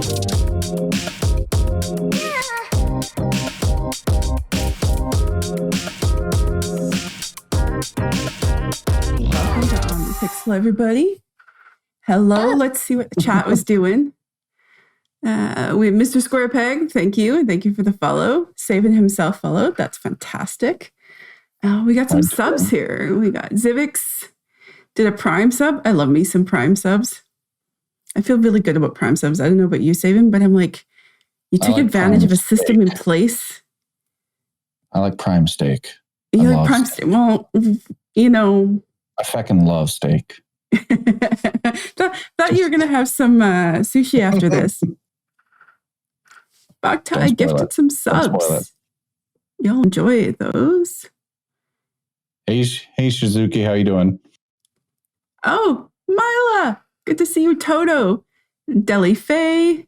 Welcome to OmniPixel, everybody. Hello, let's see what the chat was doing. We have Mr. Square Peg, thank you. And thank you for the follow. Saving himself followed, that's fantastic. We got some subs here. We got Zivix, did a Prime sub. I love me some Prime subs. I feel really good about Prime subs. I don't know about you, Savin, but I'm like, you took advantage of a system in place. I like Prime steak. You like Prime steak? Well, you know. I fucking love steak. Thought you were going to have some sushi after this. Boktai gifted some subs. You'll enjoy those. Hey, Shizuki, how you doing? Oh, Mila. Good to see you, Toto. Deli Faye.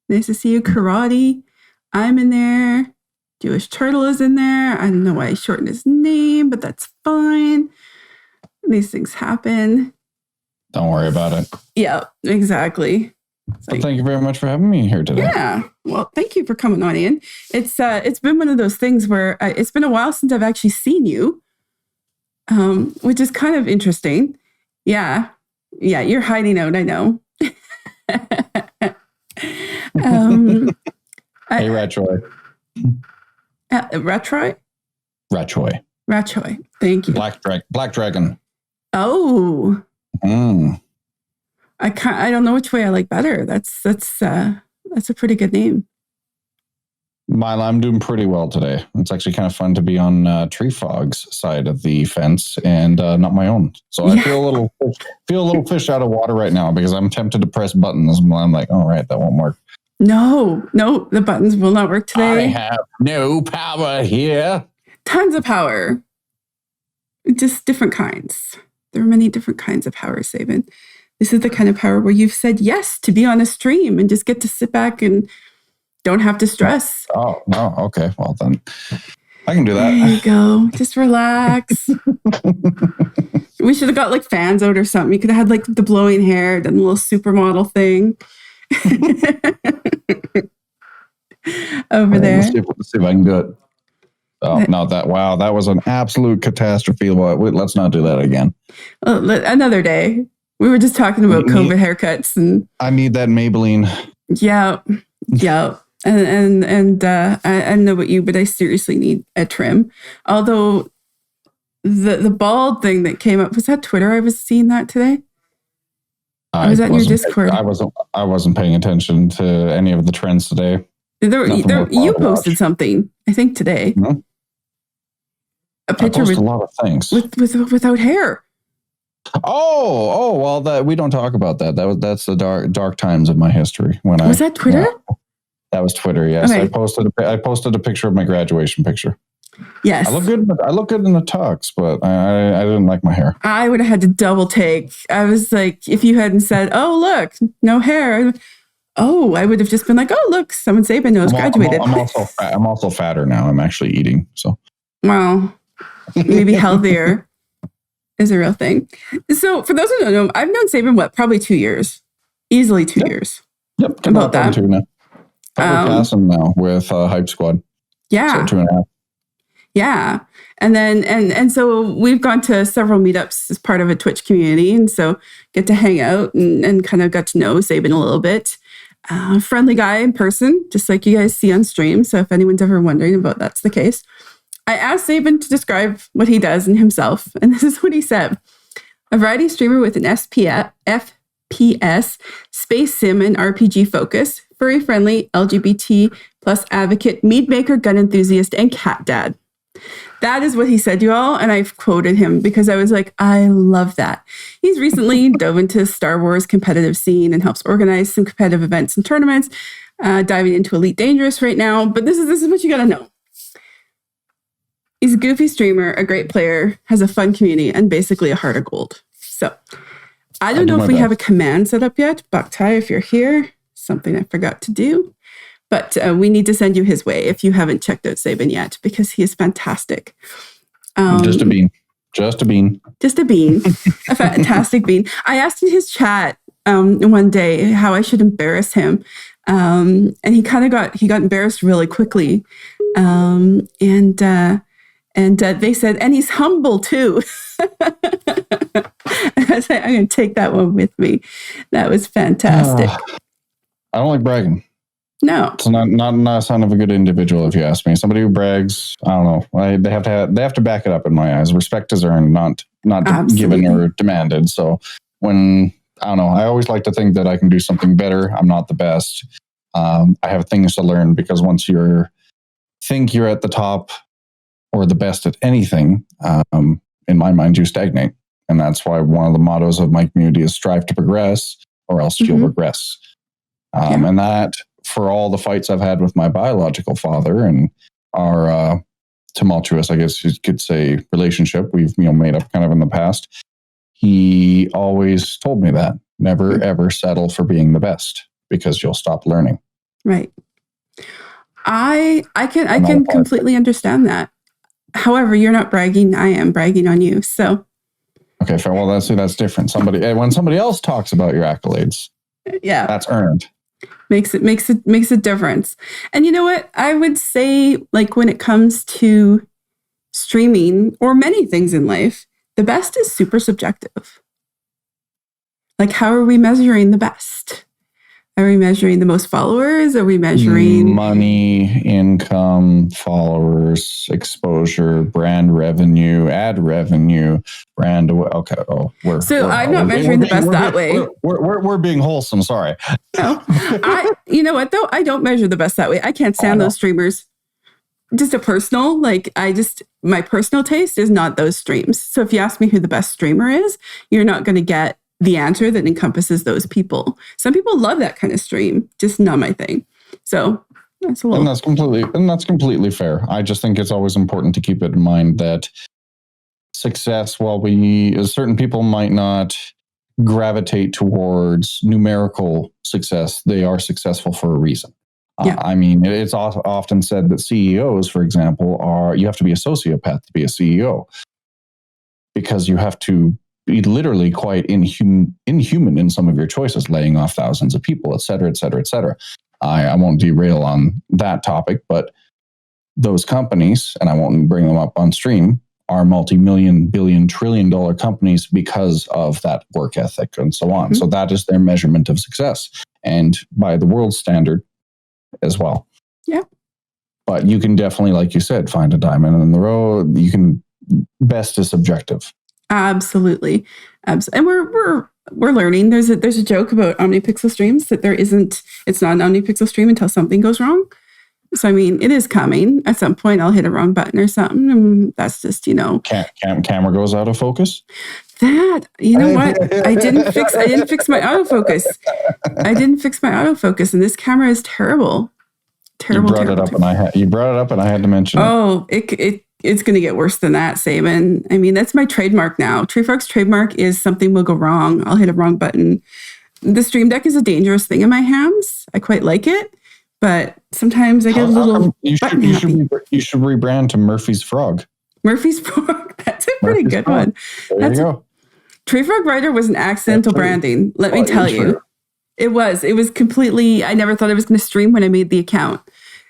Nice to see you, Karate. I'm in there. Jewish Turtle is in there. I don't know why I shortened his name, but that's fine. These things happen. Don't worry about it. Yeah, exactly. Well, thank you very much for having me here today. Yeah. Well, thank you for coming on in. It's been one of those things where it's been a while since I've actually seen you, which is kind of interesting. Yeah. Yeah, you're hiding out, I know. Hey, Ratroy. Ratroy? Ratroy. Ratroy. Thank you. Black Dragon. Oh. I don't know which way I like better. That's a pretty good name. Mila, I'm doing pretty well today. It's actually kind of fun to be on Tree Fog's side of the fence and not my own. So I feel a little fish out of water right now because I'm tempted to press buttons. And I'm like, all right, that won't work. No, the buttons will not work today. I have no power here. Tons of power. Just different kinds. There are many different kinds of power, Sabin. This is the kind of power where you've said yes to be on a stream and just get to sit back and don't have to stress. Oh, no. Okay. Well, then I can do that. There you go. Just relax. We should have got like fans out or something. You could have had like the blowing hair, then the little supermodel thing. Over there. Let's see if I can do it. Oh, not that. Wow. That was an absolute catastrophe. Let's not do that again. Another day. We were just talking about COVID haircuts, and I need that Maybelline. Yeah. And I don't know about you, but I seriously need a trim. Although the bald thing that came up, was that Twitter? I was seeing that today. Or was that in your Discord? I wasn't paying attention to any of the trends today. You posted something, I think today. Mm-hmm. A picture with a lot of things without hair. Oh, well, that we don't talk about that. That's the dark times of my history. Was that Twitter? Yeah, that was Twitter. Yes, okay. I posted a picture of my graduation picture. Yes, I look good in the tux, but I didn't like my hair. I would have had to double take. I was like, if you hadn't said, "Oh, look, no hair," I would have just been like, "Oh, look, someone Sabin knows graduated." I'm also fatter now. I'm actually eating. So, well, maybe healthier is a real thing. So, for those who don't know, I've known Sabin probably 2 years, easily 2 years. Yep, about that. 2 now. Probably passing now with Hype Squad. Yeah, so 2.5. Yeah. And then, and so we've gone to several meetups as part of a Twitch community. And so get to hang out and kind of got to know Sabin a little bit. Friendly guy in person, just like you guys see on stream. So if anyone's ever wondering about that's the case, I asked Sabin to describe what he does and himself. And this is what he said. A variety streamer with an FPS, space sim and RPG focus, furry friendly, LGBT plus advocate, mead maker, gun enthusiast, and cat dad. That is what he said, you all. And I've quoted him because I was like, I love that. He's recently dove into Star Wars competitive scene and helps organize some competitive events and tournaments, diving into Elite Dangerous right now. But this is what you got to know. He's a goofy streamer, a great player, has a fun community, and basically a heart of gold. So I don't know if we have a command set up yet. Boktai, if you're here, something I forgot to do. But we need to send you his way if you haven't checked out Sabin yet, because he is fantastic. Just a bean. A fantastic bean. I asked in his chat one day how I should embarrass him And he kind of got embarrassed really quickly. And they said, and he's humble too. I said, I'm going to take that one with me. That was fantastic. I don't like bragging. No, it's not a sign of a good individual, if you ask me. Somebody who brags, I don't know. They have to back it up in my eyes. Respect is earned, not given or demanded. So when I don't know, I always like to think that I can do something better. I'm not the best. I have things to learn, because once think you're at the top or the best at anything, in my mind, you stagnate. And that's why one of the mottos of my community is strive to progress, or else you'll regress. And that, for all the fights I've had with my biological father and our tumultuous, I guess you could say, relationship we've made up kind of in the past, he always told me that never ever settle for being the best, because you'll stop learning. Right. I can completely understand that. However, you're not bragging. I am bragging on you. So. Okay, fair. Well, that's different. When somebody else talks about your accolades, that's earned. Makes a difference. And you know what? I would say, like, when it comes to streaming or many things in life, the best is super subjective. Like, how are we measuring the best? Are we measuring the most followers? Are we measuring money, income, followers, exposure, brand revenue, ad revenue, brand? Okay. Oh, I'm not measuring the best that way. We're being wholesome. Sorry. No, you know what though? I don't measure the best that way. I can't stand those streamers. Just my personal taste is not those streams. So if you ask me who the best streamer is, you're not going to get the answer that encompasses those people. Some people love that kind of stream, just not my thing. So that's a little. And that's completely fair. I just think it's always important to keep it in mind that success, while certain people might not gravitate towards numerical success, they are successful for a reason. I mean, it's often said that CEOs, for example, you have to be a sociopath to be a CEO, because you have to be literally quite inhuman in some of your choices, laying off thousands of people, et cetera, et cetera, et cetera. I won't derail on that topic, but those companies, and I won't bring them up on stream, are multi-million, billion, trillion-dollar companies because of that work ethic and so on. Mm-hmm. So that is their measurement of success, and by the world standard as well. Yeah. But you can definitely, like you said, find a diamond in the road. Best is subjective. Absolutely. And we're learning. There's a joke about OmniPixel streams that it's not an OmniPixel stream until something goes wrong. So, I mean, it is coming. At some point, I'll hit a wrong button or something. And that's just, Camera goes out of focus? What? I didn't fix my autofocus. I didn't fix my autofocus, and this camera is terrible. Terrible. You brought it up, and I had to mention it. It's going to get worse than that, Saban. I mean, that's my trademark now. TreeFrog's trademark is something will go wrong. I'll hit a wrong button. The Stream Deck is a dangerous thing in my hands. I quite like it, but sometimes I get a little you should rebrand to Murphy's Frog. Murphy's Frog. That's a pretty good one. There you go. TreeFrog Writer was an accidental branding. Let me tell you. It was completely, I never thought I was going to stream when I made the account.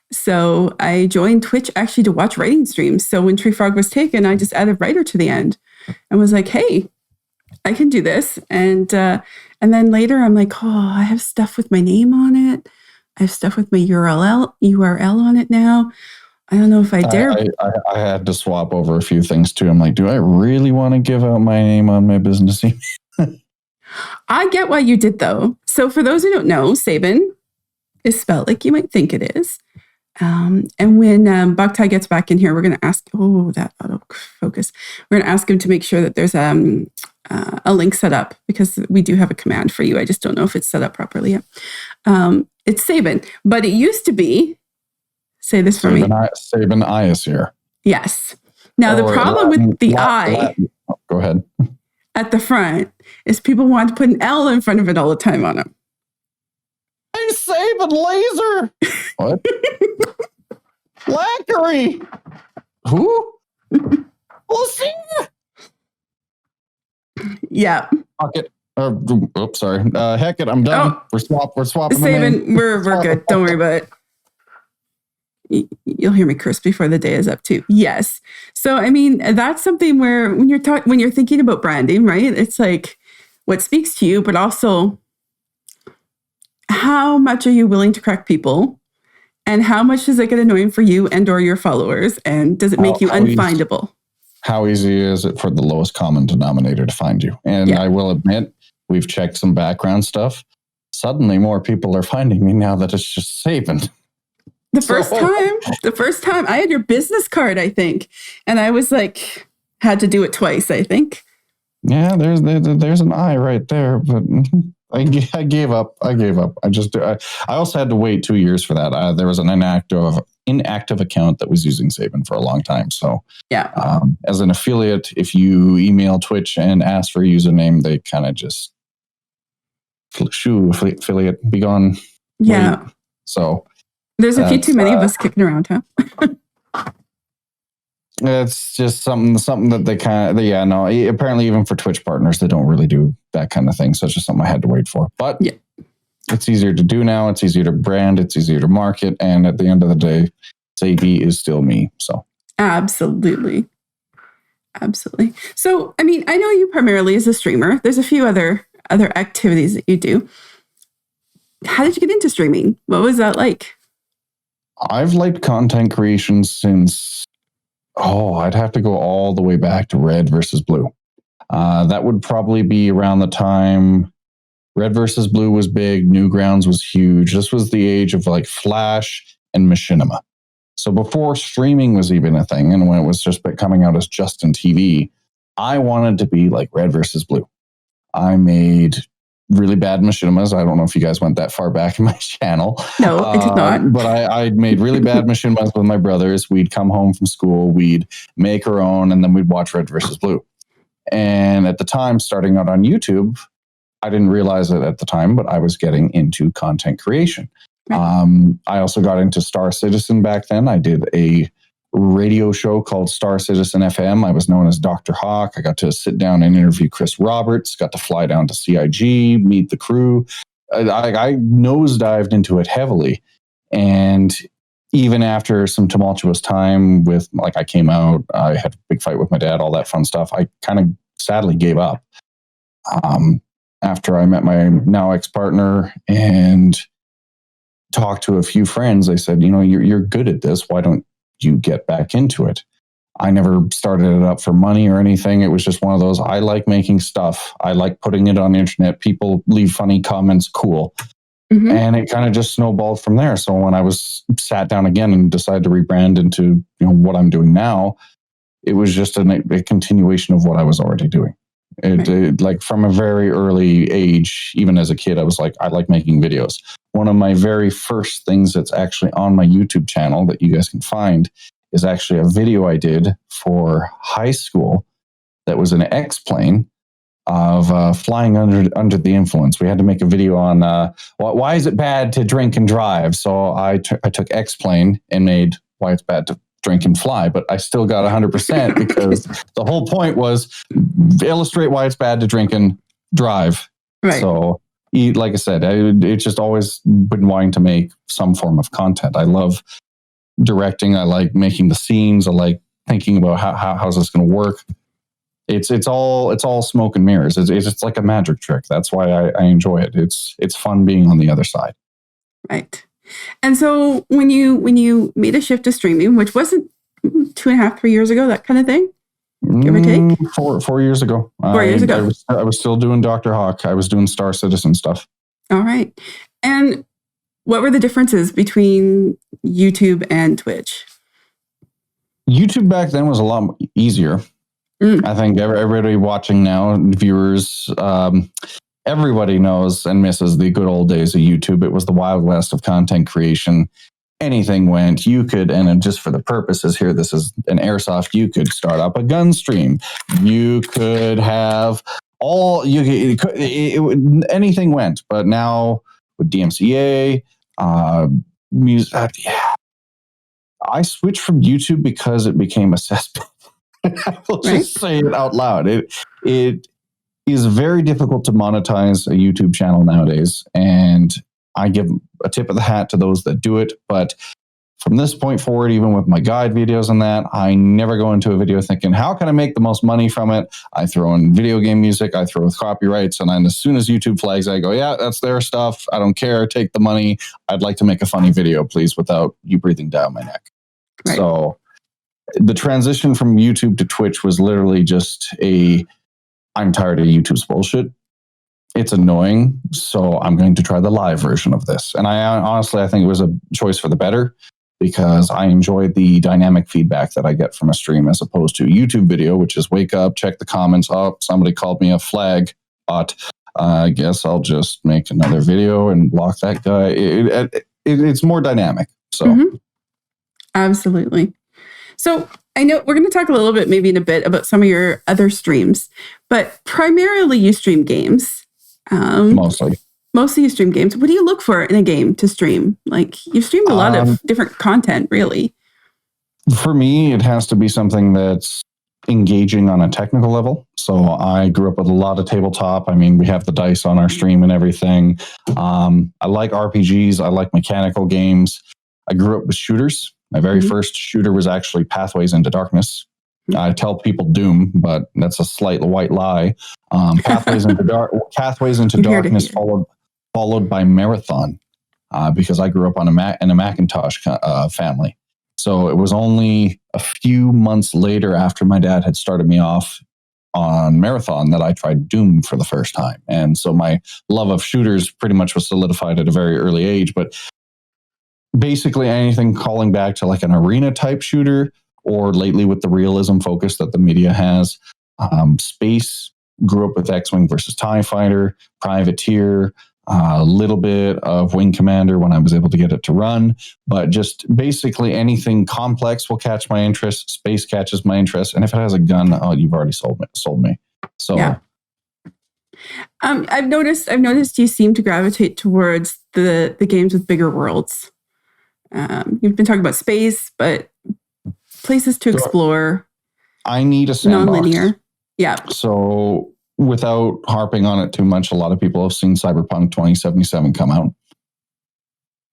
So I joined Twitch actually to watch writing streams. So when TreeFrog was taken, I just added writer to the end and was like, hey, I can do this. And then later I'm like, I have stuff with my name on it. I have stuff with my URL on it now. I don't know if I dare. I had to swap over a few things too. I'm like, do I really want to give out my name on my business email? I get why you did though. So for those who don't know, Saban is spelled like you might think it is. And when Bugtai gets back in here, we're going to ask, that autofocus. We're going to ask him to make sure that there's a link set up, because we do have a command for you. I just don't know if it's set up properly yet. It's Saban, but it used to be, say this for me. Saban I is here. Yes. Now the problem with the I, go ahead, at the front is people want to put an L in front of it all the time on them. I'm Saban Laser. What? Blackery. Who? We'll see. Yeah. Oops, sorry. Heck it, I'm done. Oh, We're swapping the name. Saban, we're good. Don't worry about it. You'll hear me curse before the day is up too. Yes. So I mean, that's something where when you're thinking about branding, right? It's like what speaks to you, but also how much are you willing to correct people, and how much does it get annoying for you and or your followers, and does it make you unfindable? How easy is it for the lowest common denominator to find you? And I will admit, we've checked some background stuff. Suddenly, more people are finding me now that it's just Saban. The first time I had your business card, I think, and I was like, had to do it twice, I think. Yeah, there's an I right there, but I gave up. I also had to wait 2 years for that. There was an inactive account that was using Saban for a long time. So yeah, as an affiliate, if you email Twitch and ask for a username, they kind of just shoo, affiliate, be gone. Yeah. Wait. So there's a few too many of us kicking around, huh? It's just something that they apparently even for Twitch partners, they don't really do that kind of thing. So it's just something I had to wait for. But it's easier to do now. It's easier to brand. It's easier to market. And at the end of the day, Sadie is still me. So Absolutely. So, I mean, I know you primarily as a streamer. There's a few other activities that you do. How did you get into streaming? What was that like? I've liked content creation since, I'd have to go all the way back to Red versus Blue. That would probably be around the time Red versus Blue was big, Newgrounds was huge. This was the age of like Flash and Machinima. So before streaming was even a thing, and when it was just coming out as Justin TV, I wanted to be like Red versus Blue. I made really bad machinimas. I don't know if you guys went that far back in my channel. No, I did not. But I made really bad machinimas with my brothers. We'd come home from school, we'd make our own, and then we'd watch Red versus Blue. And at the time, starting out on YouTube, I didn't realize it at the time, but I was getting into content creation. Right. I also got into Star Citizen back then. I did a radio show called Star Citizen FM. I was known as Dr. Hawk. I got to sit down and interview Chris Roberts, got to fly down to CIG, meet the crew. I nosedived into it heavily. And even after some tumultuous time with, like, I came out, I had a big fight with my dad, all that fun stuff, I kind of sadly gave up. After I met my now ex-partner and talked to a few friends, they said, you're good at this. Why don't you get back into it? I never started it up for money or anything. It was just one of those, I like making stuff. I like putting it on the internet. People leave funny comments, cool. Mm-hmm. And it kind of just snowballed from there. So when I was sat down again and decided to rebrand into what I'm doing now, it was just a continuation of what I was already doing. It, like from a very early age, even as a kid, I was like, I like making videos. One of my very first things that's actually on my YouTube channel that you guys can find is actually a video I did for high school that was an X-plane of flying under the influence. We had to make a video on why is it bad to drink and drive. So I took X-plane and made why it's bad to drink and fly, but I still got 100% because the whole point was illustrate why it's bad to drink and drive. Right. So, like I said, it's just always been wanting to make some form of content. I love directing. I like making the scenes. I like thinking about how's this going to work. It's all smoke and mirrors. It's like a magic trick. That's why I enjoy it. It's fun being on the other side. Right. And so when you made a shift to streaming, which wasn't 2.5, 3 years ago, that kind of thing, give or take? 4 years ago. 4 years ago. I was still doing Dr. Hawk. I was doing Star Citizen stuff. All right. And what were the differences between YouTube and Twitch? YouTube back then was a lot easier. I think everybody watching now, viewers, everybody knows and misses the good old days of YouTube. It was the Wild West of content creation. Anything went. You could, and just for the purposes here, this is an airsoft. You could start up a gun stream. You could have anything went. But now with DMCA, music, I switched from YouTube because it became a cesspit. I will just say it out loud. is very difficult to monetize a YouTube channel nowadays. And I give a tip of the hat to those that do it. But from this point forward, even with my guide videos and that, I never go into a video thinking, how can I make the most money from it? I throw in video game music, I throw with copyrights, and then as soon as YouTube flags, I go, yeah, that's their stuff. I don't care. Take the money. I'd like to make a funny video, please, without you breathing down my neck. Right. So the transition from YouTube to Twitch was literally just I'm tired of YouTube's bullshit. It's annoying, so I'm going to try the live version of this. And I think it was a choice for the better, because I enjoy the dynamic feedback that I get from a stream as opposed to YouTube video, which is wake up, check the comments. Oh, somebody called me a flag bot. I guess I'll just make another video and block that guy. It's more dynamic. So, Absolutely. So I know we're going to talk a little bit, maybe in a bit, about some of your other streams, but primarily you stream games. Mostly you stream games. What do you look for in a game to stream? Like, you've streamed a lot of different content, really. For me, it has to be something that's engaging on a technical level. So I grew up with a lot of tabletop. I mean, we have the dice on our stream and everything. I like RPGs. I like mechanical games. I grew up with shooters. My very first shooter was actually Pathways into Darkness. I tell people Doom, but that's a slight white lie. Pathways into Darkness followed by Marathon, because I grew up in a Macintosh family. So it was only a few months later, after my dad had started me off on Marathon, that I tried Doom for the first time. And so my love of shooters pretty much was solidified at a very early age. But basically anything calling back to like an arena type shooter, or lately with the realism focus that the media has. Space, grew up with X-Wing versus TIE Fighter, Privateer, a little bit of Wing Commander when I was able to get it to run. But just basically anything complex will catch my interest. Space catches my interest. And if it has a gun, you've already sold me. So yeah. I've noticed you seem to gravitate towards the games with bigger worlds. You've been talking about space, but places to explore. I need a sandbox. Non-linear. Yeah. So without harping on it too much, a lot of people have seen Cyberpunk 2077 come out.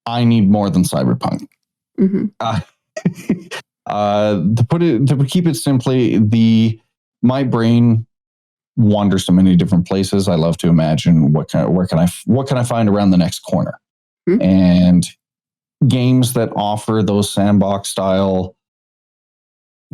I need more than Cyberpunk. To keep it simply, my brain wanders to many different places. I love to imagine what can I find around the next corner, and games that offer those sandbox style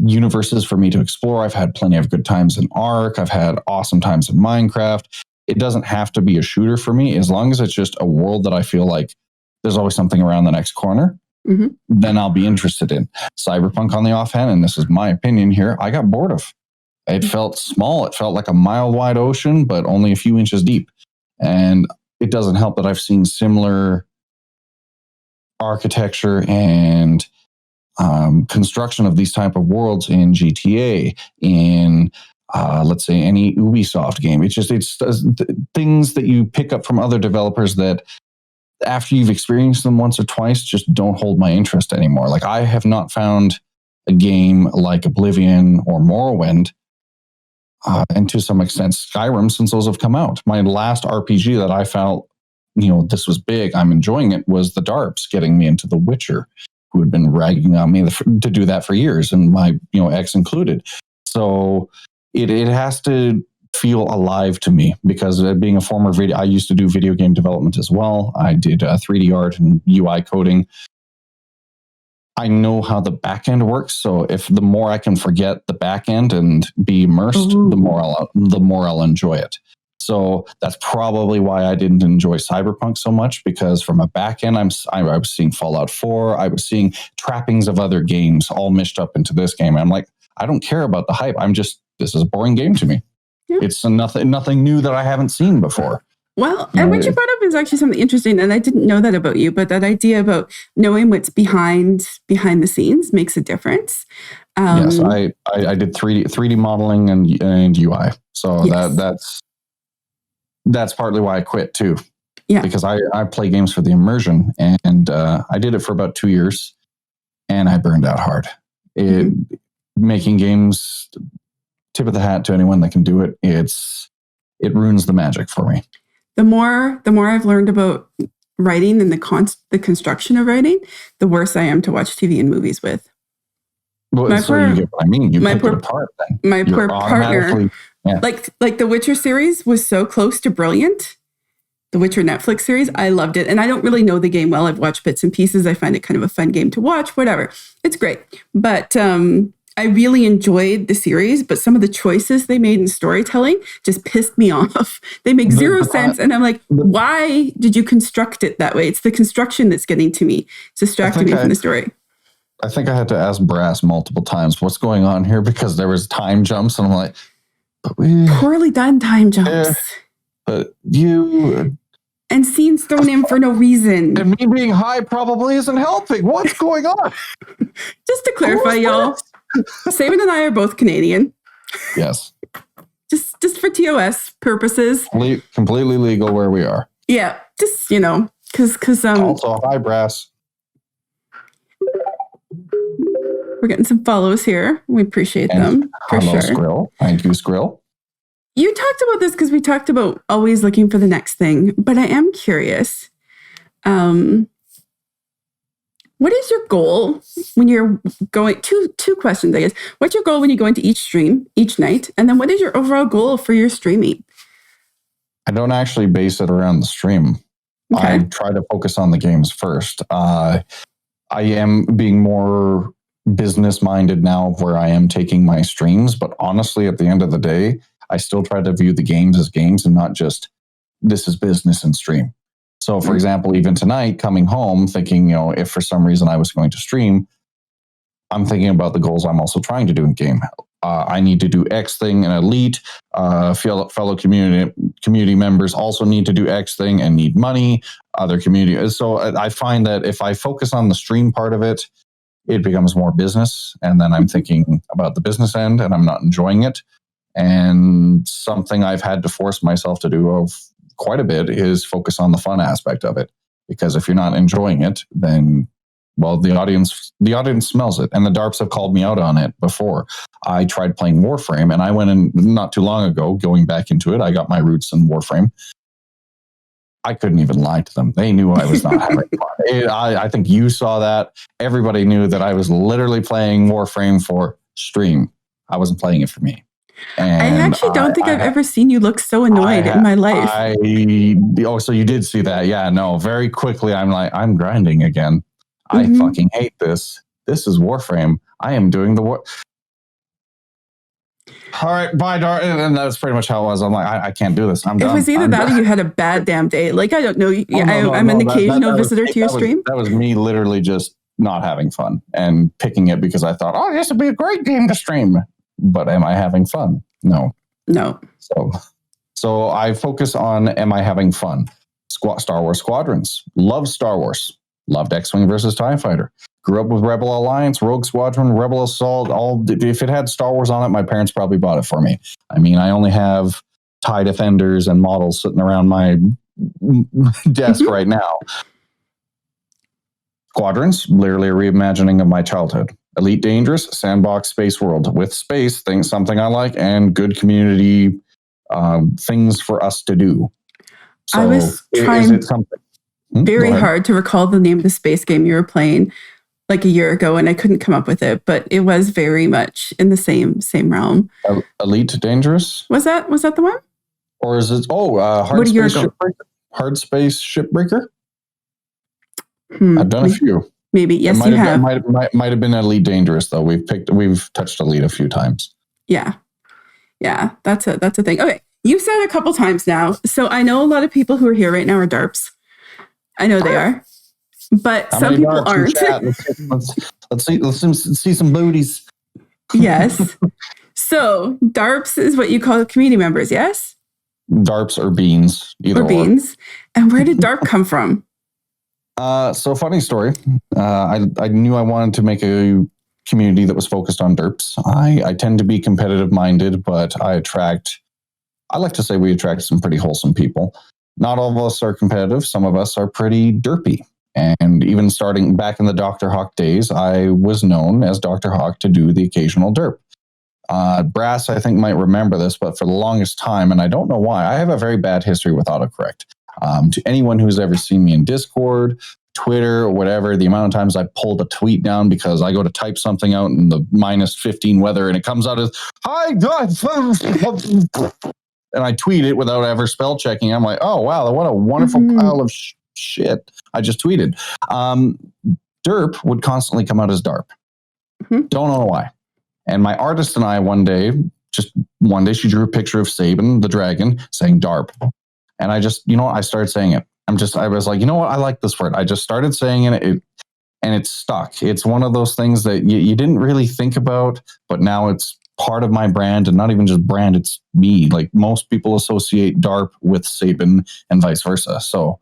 universes for me to explore. I've had plenty of good times in Ark. I've had awesome times in Minecraft. It doesn't have to be a shooter for me. As long as it's just a world that I feel like there's always something around the next corner, then I'll be interested in. Cyberpunk, on the offhand, and this is my opinion here, I got bored of. It felt small. It felt like a mile wide ocean, but only a few inches deep. And it doesn't help that I've seen similar architecture and construction of these type of worlds in GTA, in let's say any Ubisoft game. It's things that you pick up from other developers that after you've experienced them once or twice, just don't hold my interest anymore. Like, I have not found a game like Oblivion or Morrowind, and to some extent Skyrim, since those have come out. My last RPG that I felt, this was big, I'm enjoying it, was the DARPs getting me into The Witcher, who had been ragging on me to do that for years, and my ex included. So it has to feel alive to me, because being a former I used to do video game development as well. I did 3D art and UI coding. I know how the back end works. So if the more I can forget the back end and be immersed, the more I'll enjoy it. So that's probably why I didn't enjoy Cyberpunk so much, because from a back end, I was seeing Fallout 4. I was seeing trappings of other games all meshed up into this game. And I'm like, I don't care about the hype. This is a boring game to me. Yeah. It's nothing new that I haven't seen before. Well, and what you brought up is actually something interesting, and I didn't know that about you, but that idea about knowing what's behind the scenes makes a difference. Yes, I did 3D modeling and UI. So yes. That's partly why I quit too. Yeah. Because I play games for the immersion, and I did it for about 2 years, and I burned out hard. Making games, tip of the hat to anyone that can do it. It's it ruins the magic for me. The more I've learned about writing and the construction of writing, the worse I am to watch TV and movies with. Well, you get what I mean. You pick it apart then. My poor partner, like the Witcher series was so close to brilliant. The Witcher Netflix series, I loved it. And I don't really know the game well. I've watched bits and pieces. I find it kind of a fun game to watch, whatever. It's great. But I really enjoyed the series, but some of the choices they made in storytelling just pissed me off. They make zero sense. And I'm like, why did you construct it that way? It's the construction that's getting to me. It's distracting me from the story. I think I had to ask Brass multiple times, what's going on here? Because there was time jumps. And I'm like, poorly done time jumps. But you... And scenes thrown in for no reason. And me being high probably isn't helping. What's going on? Just to clarify, y'all, Saban and I are both Canadian. Yes. Just for TOS purposes. Completely legal where we are. Yeah. Just, because... Also, hi, Brass. We're getting some follows here. We appreciate them. For hello, sure. Skrill. Thank you, Skrill. You talked about this because we talked about always looking for the next thing, but I am curious. What is your goal when you're going? Two questions, I guess. What's your goal when you go into each stream each night? And then what is your overall goal for your streaming? I don't actually base it around the stream. Okay. I try to focus on the games first. I am being more business minded now where I am taking my streams, but honestly, at the end of the day, I still try to view the games as games and not just this is business and stream. So, for example, even tonight, coming home, thinking, if for some reason I was going to stream, I'm thinking about the goals I'm also trying to do in game. I need to do X thing in Elite. Fellow community members also need to do X thing and need money. Other community. So I find that if I focus on the stream part of it, it becomes more business. And then I'm thinking about the business end and I'm not enjoying it. And something I've had to force myself to do of quite a bit is focus on the fun aspect of it. Because if you're not enjoying it, then, well, the audience smells it. And the DARPs have called me out on it before. I tried playing Warframe, and I went in not too long ago, going back into it. I got my roots in Warframe. I couldn't even lie to them. They knew I was not having fun. I think you saw that. Everybody knew that I was literally playing Warframe for stream. I wasn't playing it for me. And I actually don't think I've ever seen you look so annoyed in my life. So you did see that. Yeah, no, very quickly I'm like, I'm grinding again. I fucking hate this. This is Warframe. I am doing the war. All right, bye, Dart. And that's pretty much how it was. I'm like, I can't do this. I'm done. It was either that or you had a bad damn day. Like, I don't know. I'm an occasional visitor to your stream. That was me literally just not having fun and picking it because I thought, this would be a great game to stream. But am I having fun? No. So I focus on, am I having fun? Star Wars Squadrons. Loved Star Wars. Loved X-Wing versus TIE Fighter. Grew up with Rebel Alliance, Rogue Squadron, Rebel Assault. If it had Star Wars on it, my parents probably bought it for me. I mean, I only have TIE Defenders and models sitting around my desk right now. Squadrons, literally a reimagining of my childhood. Elite Dangerous, sandbox space world with space, something I like, and good community things for us to do. So I was trying very hard to recall the name of the space game you were playing like a year ago, and I couldn't come up with it, but it was very much in the same realm. Elite Dangerous? Was that the one? Or is it Hard Space Shipbreaker? I've done a few. Maybe. Yes, you have. Might have been Elite Dangerous though. We've touched Elite a few times. Yeah. That's a thing. Okay, you've said it a couple times now, so I know a lot of people who are here right now are DARPs. I know they are, but some people aren't. Let's see some booties. Yes. So DARPs is what you call community members. Yes. DARPs or beans, either or. Beans. And where did DARP come from? So funny story. I knew I wanted to make a community that was focused on derps. I tend to be competitive minded, but I like to say we attract some pretty wholesome people. Not all of us are competitive. Some of us are pretty derpy. And even starting back in the Dr. Hawk days, I was known as Dr. Hawk to do the occasional derp. Brass, I think, might remember this, but for the longest time, and I don't know why, I have a very bad history with autocorrect. To anyone who's ever seen me in Discord, Twitter, or whatever, the amount of times I pulled a tweet down because I go to type something out in the minus 15 weather and it comes out as, hi, and I tweet it without ever spell checking. I'm like, oh, wow, what a wonderful pile of shit I just tweeted. Derp would constantly come out as DARP. Don't know why. And my artist and I one day, she drew a picture of Saban, the dragon, saying DARP. And I started saying it. I was like, you know what? I like this word. I just started saying it, and it stuck. It's one of those things that you didn't really think about, but now it's part of my brand, and not even just brand, it's me. Like most people associate DARP with Saban and vice versa. So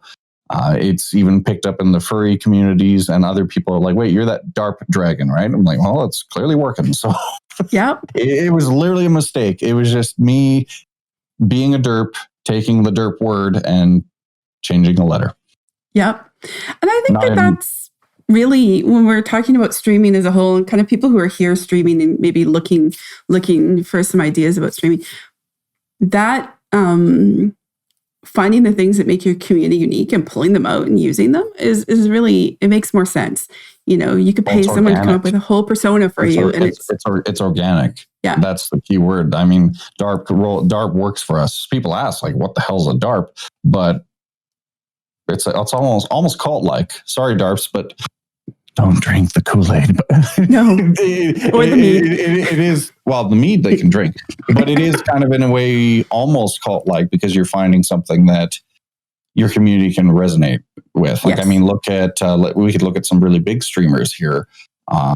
it's even picked up in the furry communities, and other people are like, wait, you're that DARP dragon, right? I'm like, well, it's clearly working. So yeah, it was literally a mistake. It was just me being a derp, taking the derp word and changing a letter. Yep. And I think that's really, when we're talking about streaming as a whole, and kind of people who are here streaming and maybe looking for some ideas about streaming, that finding the things that make your community unique and pulling them out and using them is really, it makes more sense. You could pay someone to come up with a whole persona for you, and it's organic. Yeah, that's the key word. I mean, DARP works for us. People ask, like, what the hell's a DARP? But it's almost cult-like. Sorry, DARPs, but don't drink the Kool-Aid. No, or the mead. It is, well, the mead they can drink, but it is kind of in a way almost cult-like, because you're finding something that your community can resonate with. Like, yes. I mean, we could look at some really big streamers here. I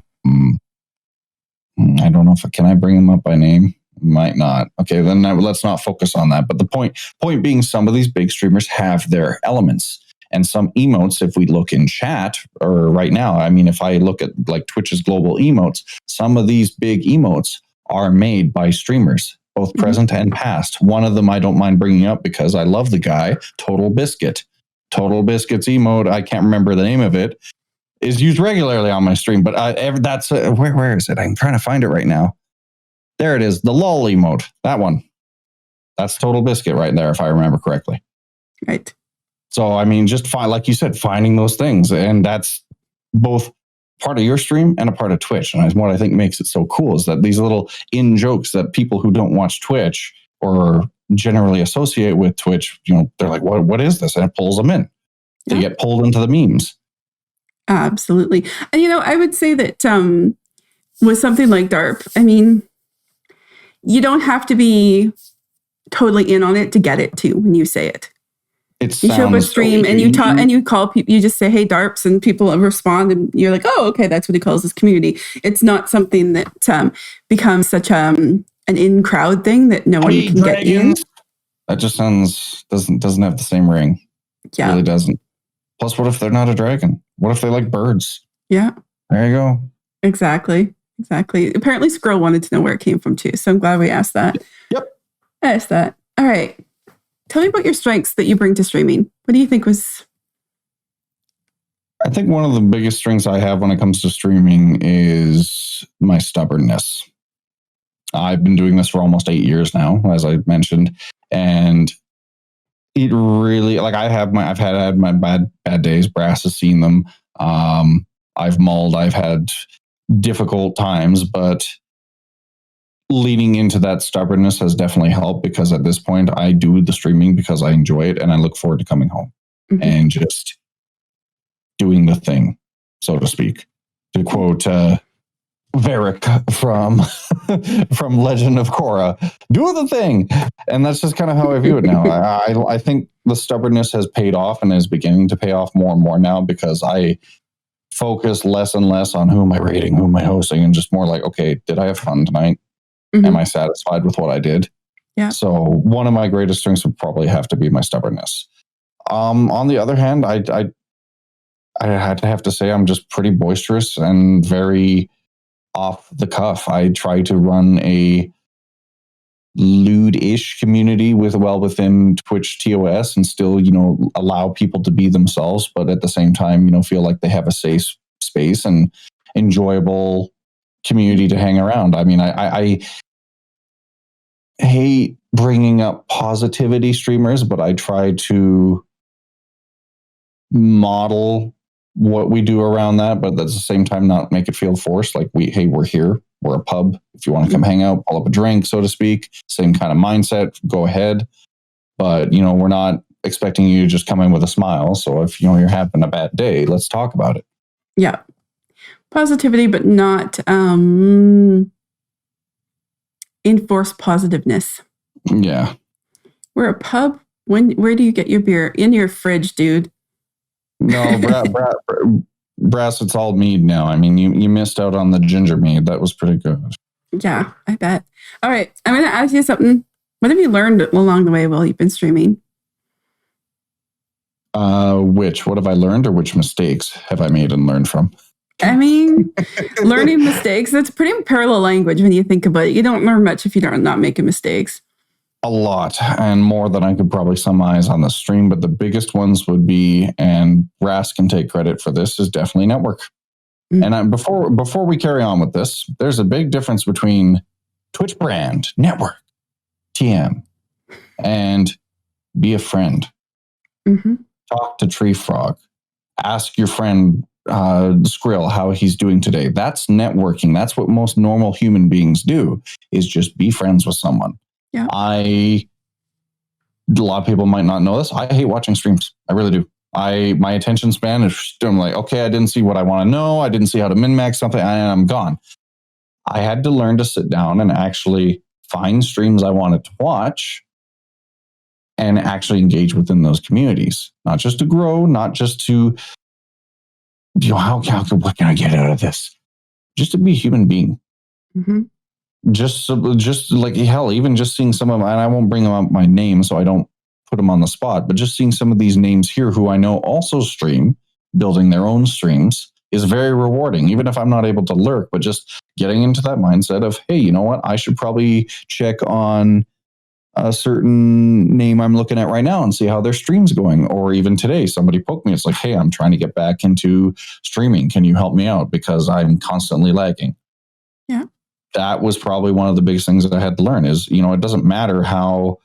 don't know can I bring them up by name? Might not. Okay, then let's not focus on that. But the point being, some of these big streamers have their elements. And some emotes, if we look in chat, or right now, I mean, if I look at like Twitch's global emotes, some of these big emotes are made by streamers, both present and past. One of them I don't mind bringing up because I love the guy, Total Biscuit. Total Biscuit's emote, I can't remember the name of it, is used regularly on my stream. But where is it? I'm trying to find it right now. There it is, the lol emote, that one. That's Total Biscuit right there, if I remember correctly. Right. So, I mean, just like you said, finding those things. And that's both part of your stream and a part of Twitch. And what I think makes it so cool is that these little in-jokes that people who don't watch Twitch or generally associate with Twitch, they're like, what is this? And it pulls them in. They get pulled into the memes. Absolutely. And, I would say that with something like DARP, I mean, you don't have to be totally in on it to get it too when you say it. You show up a stream and you call people, you just say, hey, DARPs, and people respond, and you're like, oh, okay, that's what he calls his community. It's not something that becomes such an in-crowd thing that no one can get in. That just doesn't have the same ring. Yeah. It really doesn't. Plus, what if they're not a dragon? What if they like birds? Yeah. There you go. Exactly. Apparently Squirrel wanted to know where it came from too, so I'm glad we asked that. Yep. I asked that. All right. Tell me about your strengths that you bring to streaming. What do you think was... I think one of the biggest strengths I have when it comes to streaming is my stubbornness. I've been doing this for almost 8 years now, as I mentioned, and it really, like, I've had my bad days. Brass has seen them. I've mulled. I've had difficult times, but leaning into that stubbornness has definitely helped, because at this point I do the streaming because I enjoy it and I look forward to coming home and just doing the thing, so to speak. To quote Varric from Legend of Korra, do the thing. And that's just kind of how I view it now. I think the stubbornness has paid off and is beginning to pay off more and more now, because I focus less and less on who am I rating, who am I hosting, and just more like, okay, did I have fun tonight? Am I satisfied with what I did? Yeah. So one of my greatest strengths would probably have to be my stubbornness. On the other hand, I had to have to say I'm just pretty boisterous and very off the cuff. I try to run a lewd-ish community within Twitch TOS, and still, allow people to be themselves, but at the same time, feel like they have a safe space and enjoyable community to hang around. I mean, hate bringing up positivity streamers, but I try to model what we do around that, but at the same time not make it feel forced. Like we're here, we're a pub. If you want to come hang out, pull up a drink, so to speak. Same kind of mindset, go ahead. But we're not expecting you to just come in with a smile. So if you're having a bad day, let's talk about it. Yeah. Positivity, but not enforced positiveness. Yeah. We're a pub. Where do you get your beer? In your fridge, dude. No, Brass, it's all mead now. I mean, you missed out on the ginger mead. That was pretty good. Yeah, I bet. All right, I'm going to ask you something. What have you learned along the way while you've been streaming? What have I learned, or which mistakes have I made and learned from? I mean, learning mistakes, that's pretty parallel language when you think about it. You don't learn much if you're not making mistakes. A lot, and more than I could probably summarize on the stream, but the biggest ones would be, and Brass can take credit for this, is definitely network. And before we carry on with this, there's a big difference between Twitch brand, network, TM, and be a friend. Mm-hmm. Talk to Tree Frog. Ask your friend Skrill how he's doing today. That's networking. That's what most normal human beings do, is just be friends with someone. Yeah. A lot of people might not know this. I hate watching streams. I really do. My attention span is, I'm like, okay, I didn't see what I want to know. I didn't see how to min-max something, and I'm gone. I had to learn to sit down and actually find streams I wanted to watch and actually engage within those communities. Not just to grow, not just to, what can I get out of this? Just to be a human being. Mm-hmm. Just like, hell, even just seeing some of them, and I won't bring them up my name so I don't put them on the spot, but just seeing some of these names here who I know also stream, building their own streams, is very rewarding, even if I'm not able to lurk, but just getting into that mindset of, hey, you know what? I should probably check on a certain name I'm looking at right now and see how their stream's going. Or even today, somebody poked me. It's like, hey, I'm trying to get back into streaming. Can you help me out? Because I'm constantly lagging. Yeah. That was probably one of the biggest things that I had to learn is, it doesn't matter how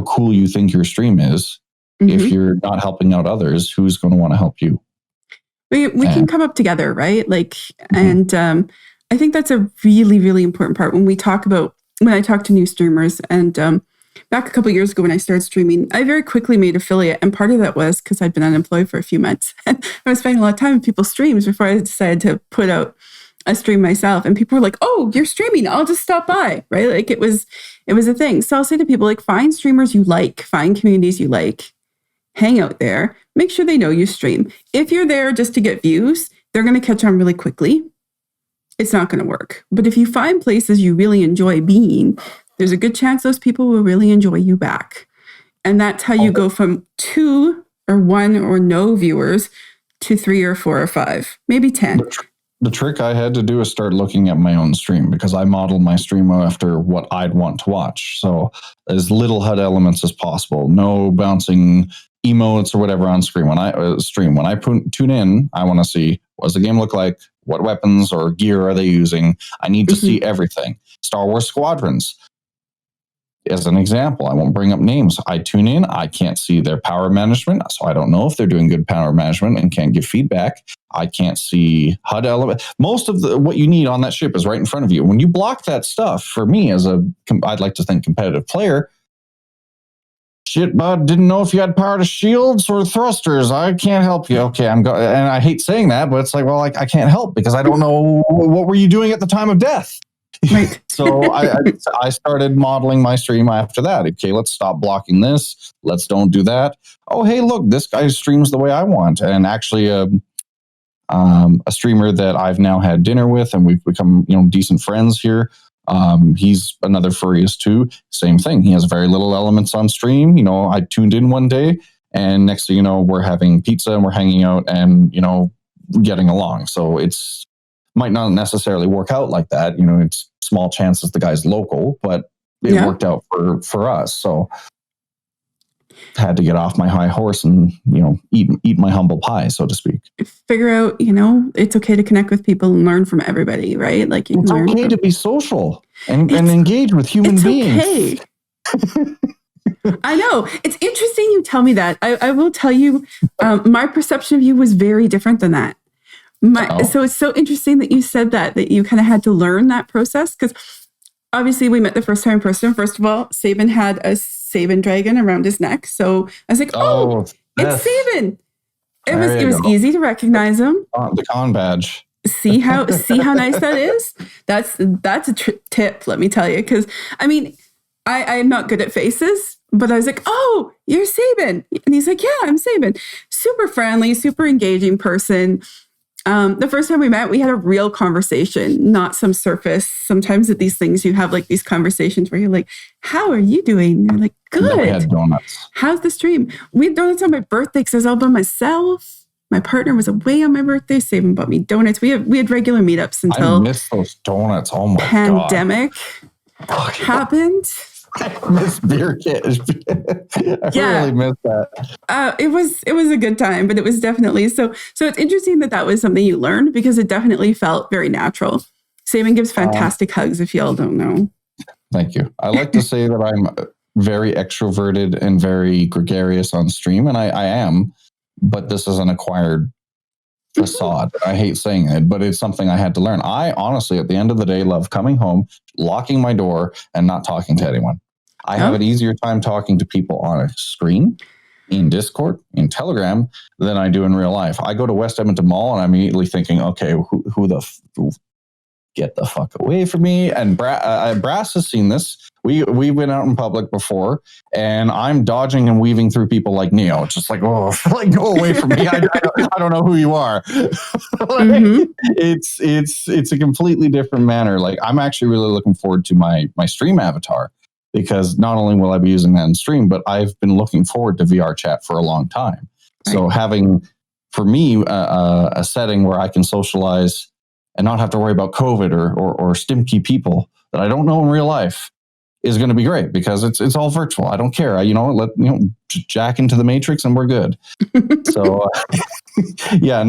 cool you think your stream is. Mm-hmm. If you're not helping out others, who's going to want to help you? We can come up together, right? Like, mm-hmm. And I think that's a really, really important part when I talk to new streamers. And back a couple of years ago when I started streaming, I very quickly made affiliate. And part of that was because I'd been unemployed for a few months. I was spending a lot of time with people's streams before I decided to put out a stream myself. And people were like, oh, you're streaming, I'll just stop by, right? Like it was a thing. So I'll say to people, like, find streamers you like, find communities you like, hang out there, make sure they know you stream. If you're there just to get views, they're going to catch on really quickly. It's not going to work. But if you find places you really enjoy being, there's a good chance those people will really enjoy you back. And that's how you go from 2 or 1 or no viewers to 3 or 4 or 5, maybe 10. The trick I had to do is start looking at my own stream, because I modeled my stream after what I'd want to watch. So as little HUD elements as possible, no bouncing emotes or whatever on screen. When I tune in, I want to see, what does the game look like? What weapons or gear are they using? I need to see everything. Star Wars Squadrons, as an example, I won't bring up names. I tune in, I can't see their power management, so I don't know if they're doing good power management and can't give feedback. I can't see HUD element. Most of what you need on that ship is right in front of you. When you block that stuff, for me as I'd like to think competitive player, shit, bud, didn't know if you had power to shields or thrusters. I can't help you. Okay, and I hate saying that, but it's like, well, I can't help because I don't know what were you doing at the time of death. Right. So I started modeling my stream after that. Okay, let's stop blocking this. Let's don't do that. Oh, hey, look, this guy streams the way I want. And actually, a streamer that I've now had dinner with, and we've become decent friends here. He's another furriest too. Same thing. He has very little elements on stream. I tuned in one day, and next thing you know, we're having pizza and we're hanging out and getting along. So it's might not necessarily work out like that. It's small chances the guy's local, but it worked out for us. So had to get off my high horse and, eat my humble pie, so to speak. Figure out, it's okay to connect with people and learn from everybody, right? Like it's okay to be social and engage with human beings. Okay. I know. It's interesting you tell me that. I will tell you, my perception of you was very different than that. So it's so interesting that you said that you kind of had to learn that process, because obviously we met the first time in person. First of all, Sabin had a Sabin dragon around his neck. So I was like, it's Sabin. It was easy to recognize him. The con badge. See how nice that is? That's a tip, let me tell you. Because, I mean, I am not good at faces, but I was like, oh, you're Sabin. And he's like, yeah, I'm Sabin. Super friendly, super engaging person. The first time we met, we had a real conversation, not some surface. Sometimes at these things, you have like these conversations where you're like, how are you doing? They're like, good. We had donuts. How's the stream? We had donuts on my birthday because I was all by myself. My partner was away on my birthday. Sabin bought me donuts. We had regular meetups until I miss those donuts. Oh my pandemic happened. I miss beer kits. I really miss that. It was a good time, but it was definitely so it's interesting that was something you learned, because it definitely felt very natural. Sabin gives fantastic hugs, if y'all don't know. Thank you. I like to say that I'm very extroverted and very gregarious on stream, and I am, but this is an acquired facade. I hate saying it, but it's something I had to learn. I honestly, at the end of the day, love coming home, locking my door, and not talking to anyone. I have an easier time talking to people on a screen, in Discord, in Telegram, than I do in real life. I go to West Edmonton Mall and I'm immediately thinking, okay, who get the fuck away from me? And Brass has seen this. We've been out in public before, and I'm dodging and weaving through people like Neo. It's just like, go away from me. I don't know who you are. It's a completely different manner. Like, I'm actually really looking forward to my stream avatar, because not only will I be using that in stream, but I've been looking forward to VR chat for a long time. Right. So having, for me, a setting where I can socialize and not have to worry about COVID or stimky people that I don't know in real life is going to be great, because it's all virtual. I don't care. Jack into the Matrix and we're good. So a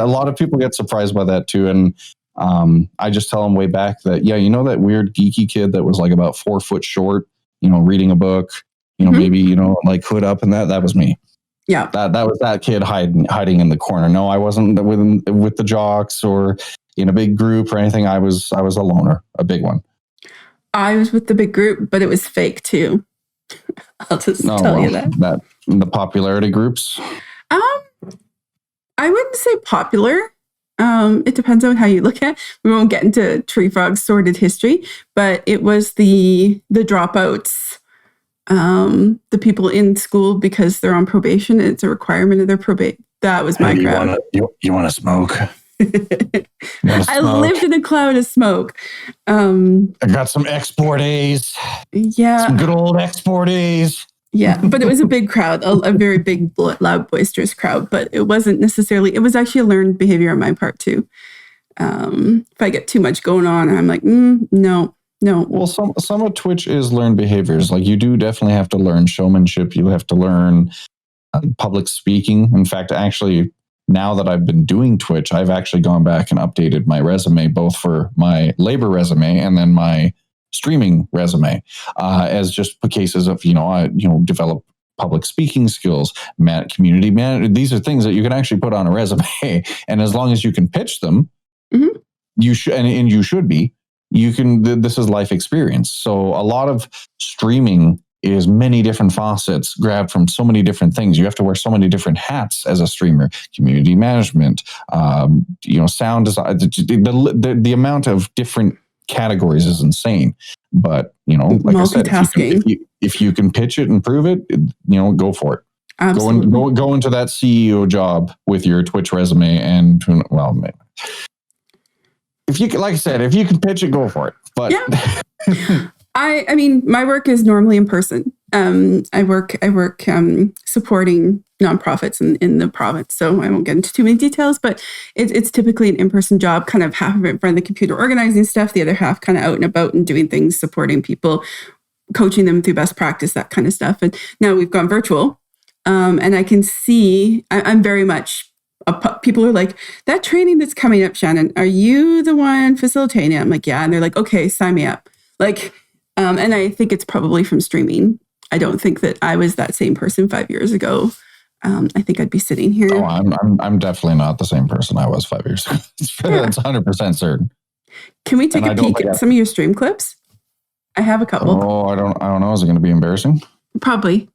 lot of people get surprised by that too. And I just tell them way back that, that weird geeky kid that was like about 4 foot short, reading a book, maybe, like hood up, and that was me. Yeah. That was that kid hiding in the corner. No, I wasn't with the jocks or in a big group or anything. I was a loner, a big one. I was with the big group, but it was fake too. I'll just tell you that. The popularity groups? I wouldn't say popular. It depends on how you look at it. We won't get into Tree Frog's sordid history, but it was the dropouts, the people in school because they're on probation. It's a requirement of their probation. That was my crowd. You want to smoke? I lived in a cloud of smoke. I got some export A's. Yeah. Some good old export A's. Yeah, but it was a big crowd, a very big, loud, boisterous crowd. But it wasn't necessarily, it was actually a learned behavior on my part too. If I get too much going on, I'm like, no. Well, some of Twitch is learned behaviors. Like, you do definitely have to learn showmanship. You have to learn public speaking. In fact, actually, now that I've been doing Twitch, I've actually gone back and updated my resume, both for my labor resume and then my streaming resume, as just cases of, develop public speaking skills, community management. These are things that you can actually put on a resume. And as long as you can pitch them, you should, and you should be, this is life experience. So a lot of streaming is many different faucets grabbed from so many different things. You have to wear so many different hats as a streamer. Community management, sound design. The amount of different categories is insane. But like I said, if you can pitch it and prove it, go for it. Absolutely. Go into that CEO job with your Twitch resume, and if you can, like I said, if you can pitch it, go for it. But yeah. I mean, my work is normally in person. I work supporting nonprofits in the province, so I won't get into too many details. But it's typically an in-person job, kind of half of it in front of the computer organizing stuff, the other half kind of out and about and doing things, supporting people coaching them through best practice, that kind of stuff. And now we've gone virtual, and I can see I'm very much. People are like, that training that's coming up, Shannon, are you the one facilitating it? I'm like, yeah. And they're like, okay, sign me up. Like, and I think it's probably from streaming. I don't think that I was that same person 5 years ago. I think I'd be sitting here. Oh, I'm definitely not the same person I was 5 years ago. That's 100% certain. Can we take a peek at some of your stream clips? I have a couple. Oh, I don't know. Is it going to be embarrassing? Probably.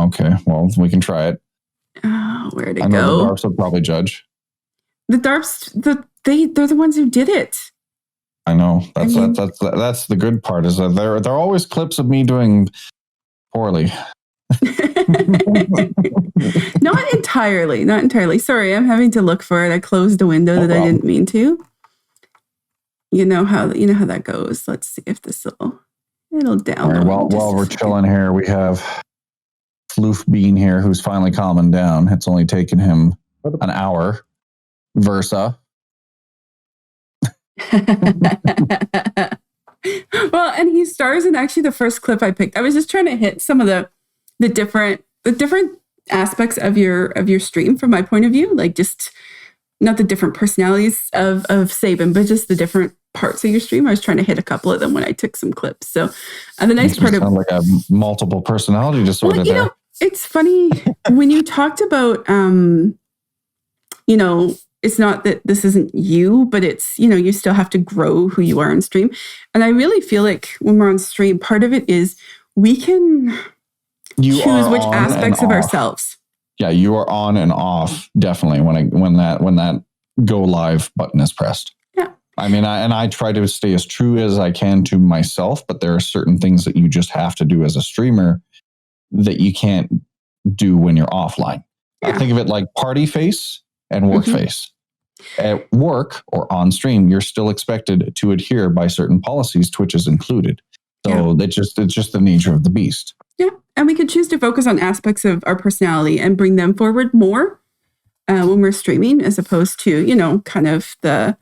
Okay, well, we can try it. Oh, where'd it I know go? the Darps will probably judge. The Darps, they're the ones who did it. I know. That's the good part is that there are always clips of me doing poorly. Not entirely. Sorry, I'm having to look for it. I closed the window I didn't mean to. You know how that goes. Let's see if it'll download. Right, while we're chilling here, we have Floof Bean here, who's finally calming down. It's only taken him an hour. Versa. Well, and he stars in actually the first clip I picked. I was just trying to hit some of the different aspects of your stream from my point of view, like just not the different personalities of Sabin, but just the different parts of your stream. I was trying to hit a couple of them when I took some clips. So, and the nice part of like a multiple personality disorder there. It's funny when you talked about, it's not that this isn't you, but it's, you still have to grow who you are on stream. And I really feel like when we're on stream, part of it is we can choose which aspects of ourselves. Yeah, you are on and off definitely when that go live button is pressed. Yeah. I mean, I try to stay as true as I can to myself, but there are certain things that you just have to do as a streamer that you can't do when you're offline. Yeah. I think of it like party face and work face. At work or on stream, you're still expected to adhere by certain policies, Twitch is included. So it's just the nature of the beast. Yeah. And we could choose to focus on aspects of our personality and bring them forward more when we're streaming, as opposed to, kind of the,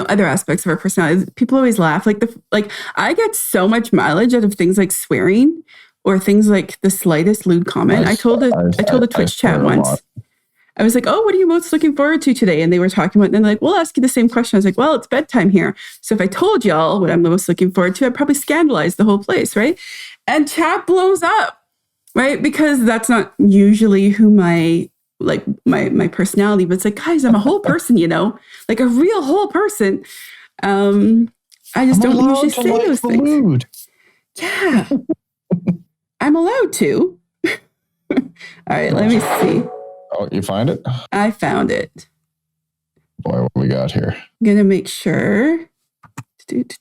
other aspects of our personality. People always laugh. Like I get so much mileage out of things like swearing or things like the slightest lewd comment. I told a Twitch chat once. I was like, oh, what are you most looking forward to today? And they were talking about it. And they're like, we'll ask you the same question. I was like, well, it's bedtime here. So if I told y'all what I'm most looking forward to, I'd probably scandalize the whole place, right? And chat blows up, right? Because that's not usually who my personality, but it's like, guys, I'm a whole person, like a real whole person. I just don't usually say those things. Mood. Yeah. I'm allowed to. All right, let me see. Oh, you find it? I found it. Boy, what we got here? I'm going to make sure. I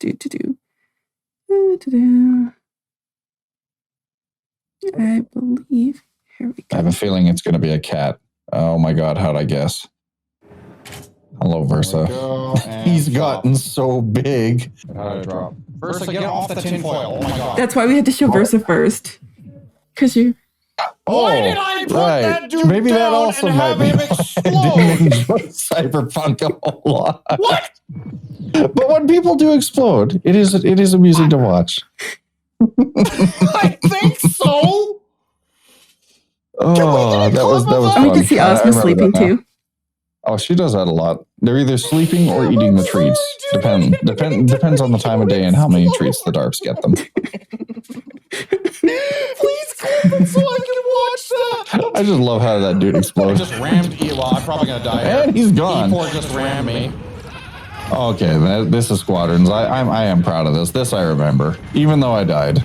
believe. Here we go. I have a feeling it's going to be a cat. Oh my God, how'd I guess? Hello, Versa. He's gotten so big. How'd I drop? Versa, get off the tinfoil. Oh my God. That's why we had to show Versa first. Because you... Why did I put that dude Maybe down that also and might have be him explode? Cyberpunk a whole lot. What? But when people do explode, it is amusing to watch. I think so. Oh, that was fun. We can see Ozma sleeping too. Oh, she does that a lot. They're either sleeping or eating the treats. Depends on the time of day and how many treats the Darps get them. Please clip it so I can watch that. I just love how that dude explodes. Just rammed Ewa. I'm probably gonna die. And he's gone. E4 just rammed me. Okay, this is Squadrons. I am proud of this. This I remember, even though I died,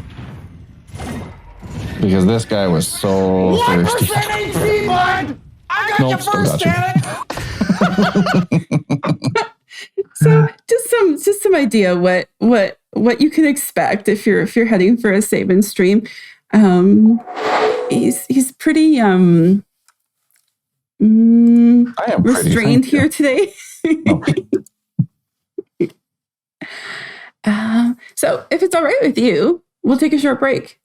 because this guy was so thirsty. 1% HP, bud. I got you first, damn it. So just some idea what you can expect if you're heading for a Sabin stream. He's pretty I am restrained here today. So if it's all right with you, we'll take a short break.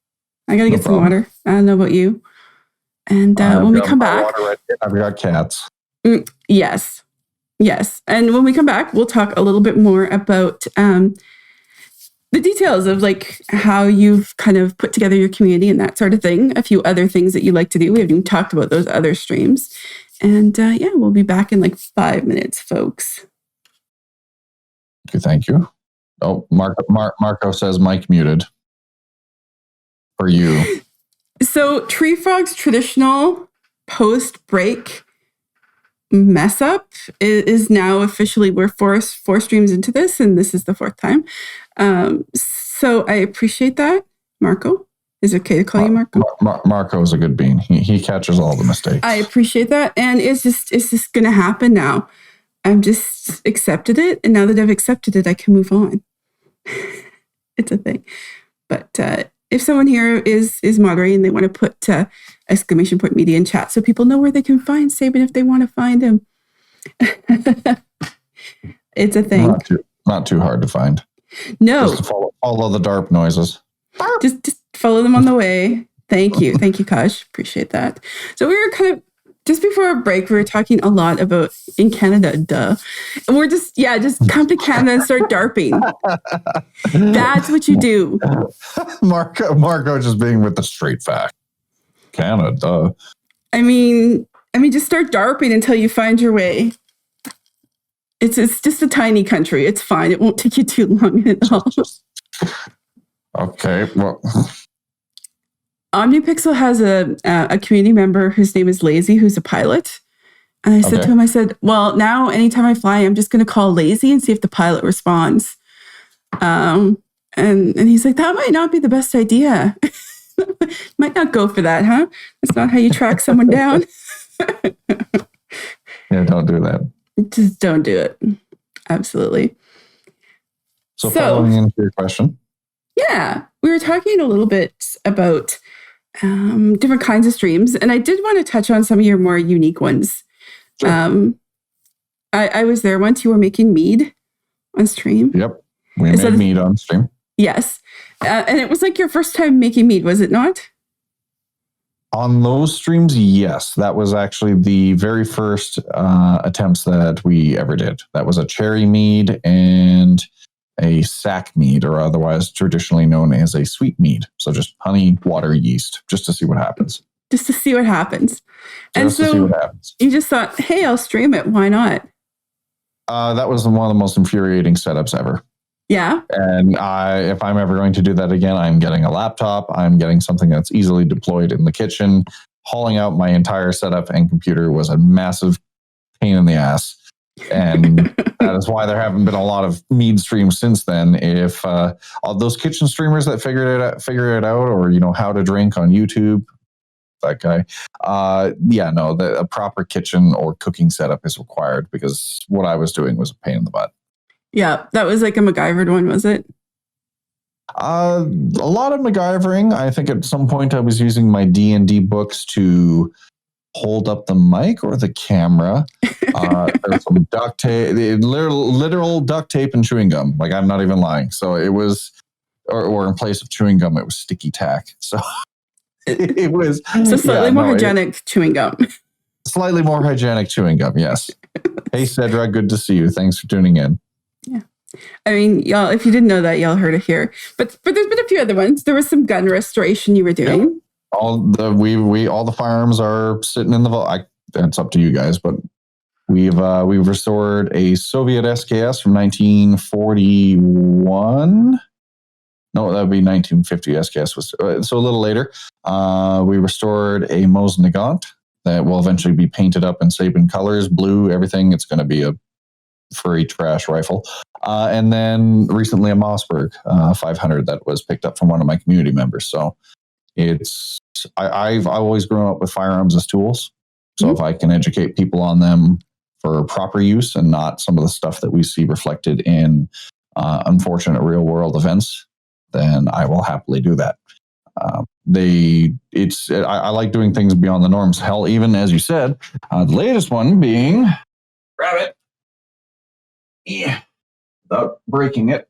I gotta get some water. I don't know about you. And when we come back, I've got cats. Yes. And when we come back, we'll talk a little bit more about the details of like how you've kind of put together your community and that sort of thing. A few other things that you like to do. We haven't even talked about those other streams. And yeah, we'll be back in like 5 minutes, folks. Thank you. Oh, Marco says mic muted for you. So Tree Frog's traditional post-break mess up is now officially, we're four streams into this, and this is the 4th time. So I appreciate that. Marco, is it okay to call you Marco? Marco is a good bean. He catches all the mistakes. I appreciate that. And it's just going to happen now. I've just accepted it. And now that I've accepted it, I can move on. It's a thing. But if someone here is moderating, they want to put exclamation point media in chat so people know where they can find Sabin if they want to find him. It's a thing. Not too hard to find. No. Just follow the DARP noises. Just follow them on the way. Thank you. Thank you, Kosh. Appreciate that. So we were kind of, just before our break, we were talking a lot about in Canada, duh. And we're just come to Canada and start DARPing. That's what you do. Marco just being with the straight fact. Canada. I mean, just start DARPing until you find your way. It's just a tiny country. It's fine. It won't take you too long at all. Okay, well. OmniPixel has a community member whose name is Lazy, who's a pilot. And I said to him, I said, well, now anytime I fly, I'm just going to call Lazy and see if the pilot responds. And he's like, that might not be the best idea. Might not go for that, huh? That's not how you track someone down. Yeah, don't do that. Just don't do it. Absolutely. So following into your question. Yeah, we were talking a little bit about different kinds of streams, and I did want to touch on some of your more unique ones. Sure. I was there once. You were making mead on stream. Yep, we made mead on stream. Yes, and it was like your first time making mead, was it not? On those streams, yes. That was actually the very first attempts that we ever did. That was a cherry mead and a sack mead, or otherwise traditionally known as a sweet mead. So just honey, water, yeast, just to see what happens. Just to see what happens. And so you just thought, hey, I'll stream it. Why not? That was one of the most infuriating setups ever. Yeah. And if I'm ever going to do that again, I'm getting a laptop. I'm getting something that's easily deployed in the kitchen. Hauling out my entire setup and computer was a massive pain in the ass. And that is why there haven't been a lot of mead streams since then. If all those kitchen streamers that figure it out, or how to drink on YouTube, that guy, a proper kitchen or cooking setup is required, because what I was doing was a pain in the butt. Yeah, that was like a MacGyvered one, was it? A lot of MacGyvering. I think at some point I was using my D&D books to hold up the mic or the camera. There's some duct tape, literal duct tape and chewing gum. Like, I'm not even lying. So it was, or in place of chewing gum, it was sticky tack. So it was slightly more hygienic chewing gum. Slightly more hygienic chewing gum. Yes. Hey, Cedra, good to see you. Thanks for tuning in. Yeah. I mean, y'all, if you didn't know that, y'all heard it here. But there's been a few other ones. There was some gun restoration you were doing. Yep. All the firearms are sitting in the vault. It's up to you guys, but we've restored a Soviet SKS from 1941. No, that would be 1950. SKS was so a little later. We restored a Mosin Nagant that will eventually be painted up in Sabin colors, blue, everything. It's going to be a furry trash rifle. And then recently a Mossberg 500 that was picked up from one of my community members. So I've always grown up with firearms as tools. So if I can educate people on them for proper use and not some of the stuff that we see reflected in unfortunate real world events, then I will happily do that. I like doing things beyond the norms. Hell, even as you said, the latest one being, grab it, without breaking it,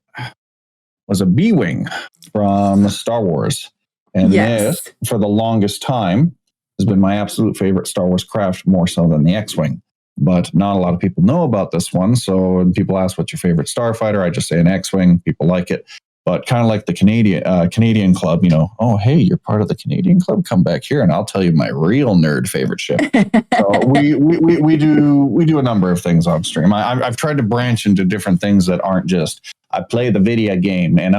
was a B-Wing from Star Wars. And this, for the longest time, has been my absolute favorite Star Wars craft, more so than the X-Wing. But not a lot of people know about this one. So when people ask, what's your favorite starfighter? I just say an X-Wing. People like it. But kind of like the Canadian club, oh, hey, you're part of the Canadian club. Come back here, and I'll tell you my real nerd favorite ship. So we do a number of things on stream. I've tried to branch into different things that aren't just I play the video game and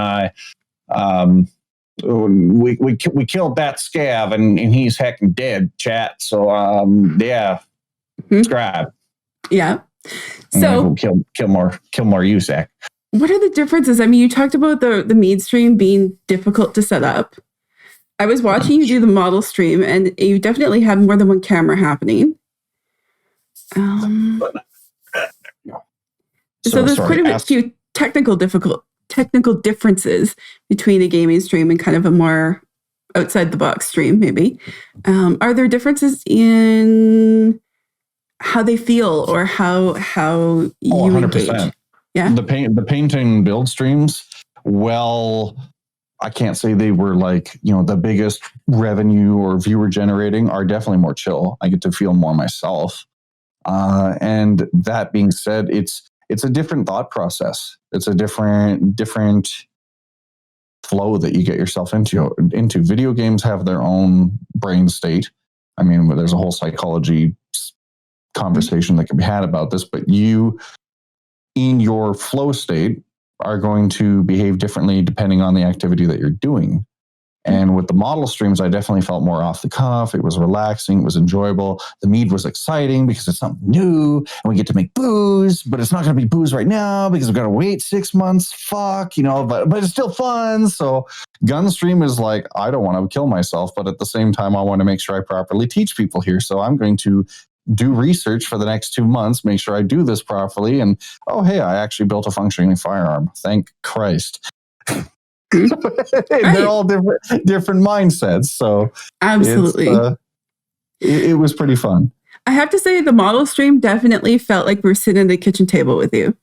we killed that scav and he's hecking dead. Chat. So subscribe. Yeah. So kill more USAC. What are the differences? I mean, you talked about the mead stream being difficult to set up. I was watching you do the model stream, and you definitely had more than one camera happening. So there's quite a few technical differences between a gaming stream and kind of a more outside the box stream, maybe. Are there differences in how they feel or how you 100%. Engage? Yeah. The paint and build streams, well, I can't say they were like, the biggest revenue or viewer generating, are definitely more chill. I get to feel more myself. And that being said, it's a different thought process. It's a different flow that you get yourself into. Video games have their own brain state. I mean, there's a whole psychology conversation that can be had about this, but you, in your flow state, are going to behave differently depending on the activity that you're doing. And with the model streams, I definitely felt more off the cuff. It was relaxing. It was enjoyable. The mead was exciting because it's something new and we get to make booze, but it's not going to be booze right now because we've got to wait 6 months. But it's still fun. So gun stream is like, I don't want to kill myself, but at the same time, I want to make sure I properly teach people here. So I'm going to do research for the next 2 months, make sure I do this properly. And, oh, hey, I actually built a functioning firearm. Thank Christ. They're all different mindsets. So absolutely. It was pretty fun. I have to say the model stream definitely felt like we were sitting at the kitchen table with you.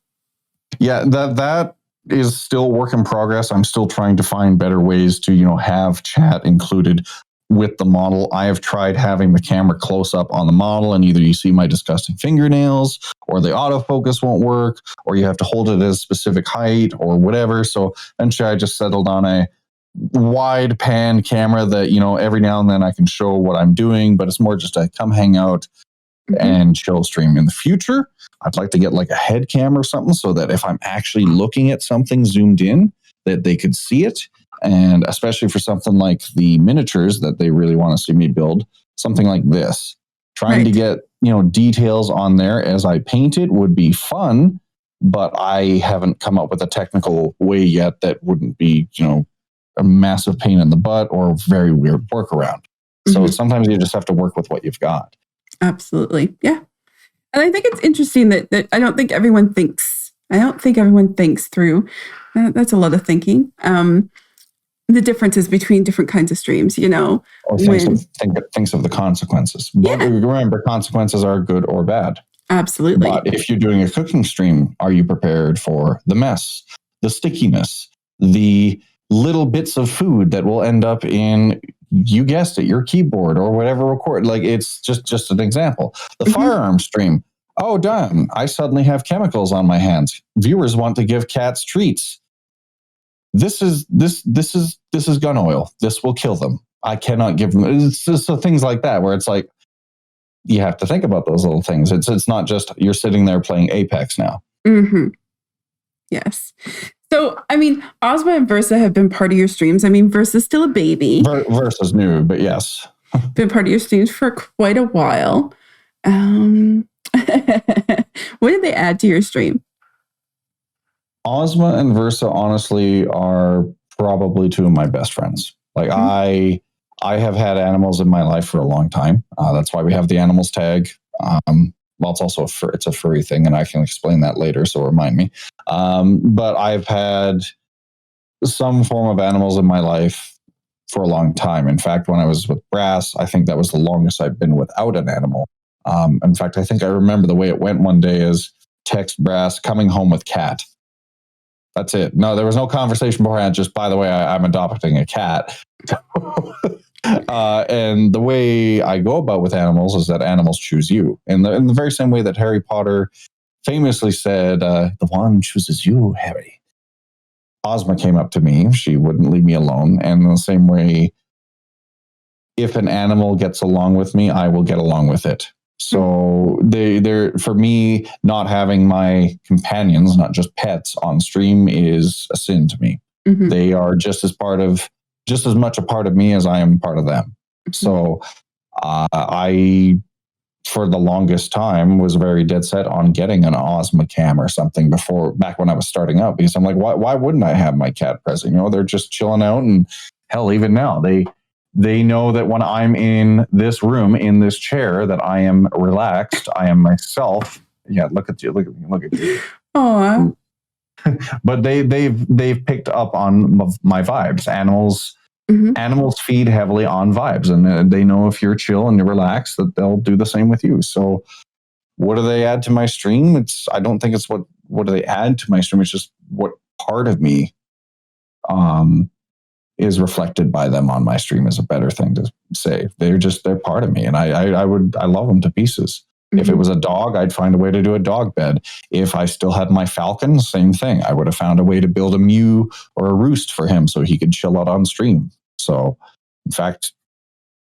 Yeah, that is still work in progress. I'm still trying to find better ways to, have chat included with the model. I have tried having the camera close up on the model, and either you see my disgusting fingernails, or the autofocus won't work, or you have to hold it at a specific height or whatever. So eventually I just settled on a wide pan camera that, every now and then I can show what I'm doing, but it's more just a come hang out and chill stream. In the future, I'd like to get like a head cam or something so that if I'm actually looking at something zoomed in, that they could see it. And especially for something like the miniatures that they really want to see me build, something like this, trying to get, details on there as I paint it would be fun, but I haven't come up with a technical way yet that wouldn't be, a massive pain in the butt or very weird workaround. So sometimes you just have to work with what you've got. Absolutely. Yeah. And I think it's interesting that I don't think everyone thinks through. That's a lot of thinking. The differences between different kinds of streams, Or thinks of the consequences. But remember, consequences are good or bad. Absolutely. But if you're doing a cooking stream, are you prepared for the mess, the stickiness, the little bits of food that will end up in, you guessed it, your keyboard or whatever record? Like, it's just an example. The firearm stream. Oh, done. I suddenly have chemicals on my hands. Viewers want to give cats treats. This is gun oil. This will kill them. I cannot give them. It's just so things like that where it's like you have to think about those little things. It's not just you're sitting there playing Apex now. Yes. So I mean, Ozma and Versa have been part of your streams. I mean, Versa's still a baby. Versa's new, but yes, been part of your streams for quite a while. What did they add to your stream? Ozma and Versa, honestly, are probably two of my best friends. Like I have had animals in my life for a long time. That's why we have the animals tag. Well, it's also it's a furry thing, and I can explain that later. So remind me. But I've had some form of animals in my life for a long time. In fact, when I was with Brass, I think that was the longest I've been without an animal. In fact, I think I remember the way it went one day is text Brass coming home with cat. That's it. No, there was no conversation beforehand. Just, by the way, I'm adopting a cat. And the way I go about with animals is that animals choose you. In the very same way that Harry Potter famously said, the wand chooses you, Harry. Ozma came up to me, she wouldn't leave me alone. And in the same way, if an animal gets along with me, I will get along with it. So they're for me, not having my companions, not just pets, on stream is a sin to me. Mm-hmm. They are just as much a part of me as I am part of them. Mm-hmm. So I, for the longest time, was very dead set on getting an Ozma cam or something back when I was starting out, because I'm like, why wouldn't I have my cat present? You know, they're just chilling out, and hell, even now they know that when I'm in this room, in this chair, that I am relaxed, I am myself. Yeah, look at you, look at you. Aww. But they've picked up on my vibes. Animals feed heavily on vibes, and they know if you're chill and you're relaxed, that they'll do the same with you. So what do they add to my stream? I don't think it's what do they add to my stream. It's just what part of me is reflected by them on my stream is a better thing to say. They're part of me, and I love them to pieces. Mm-hmm. If it was a dog, I'd find a way to do a dog bed. If I still had my falcon, same thing. I would have found a way to build a mew or a roost for him so he could chill out on stream. So, in fact,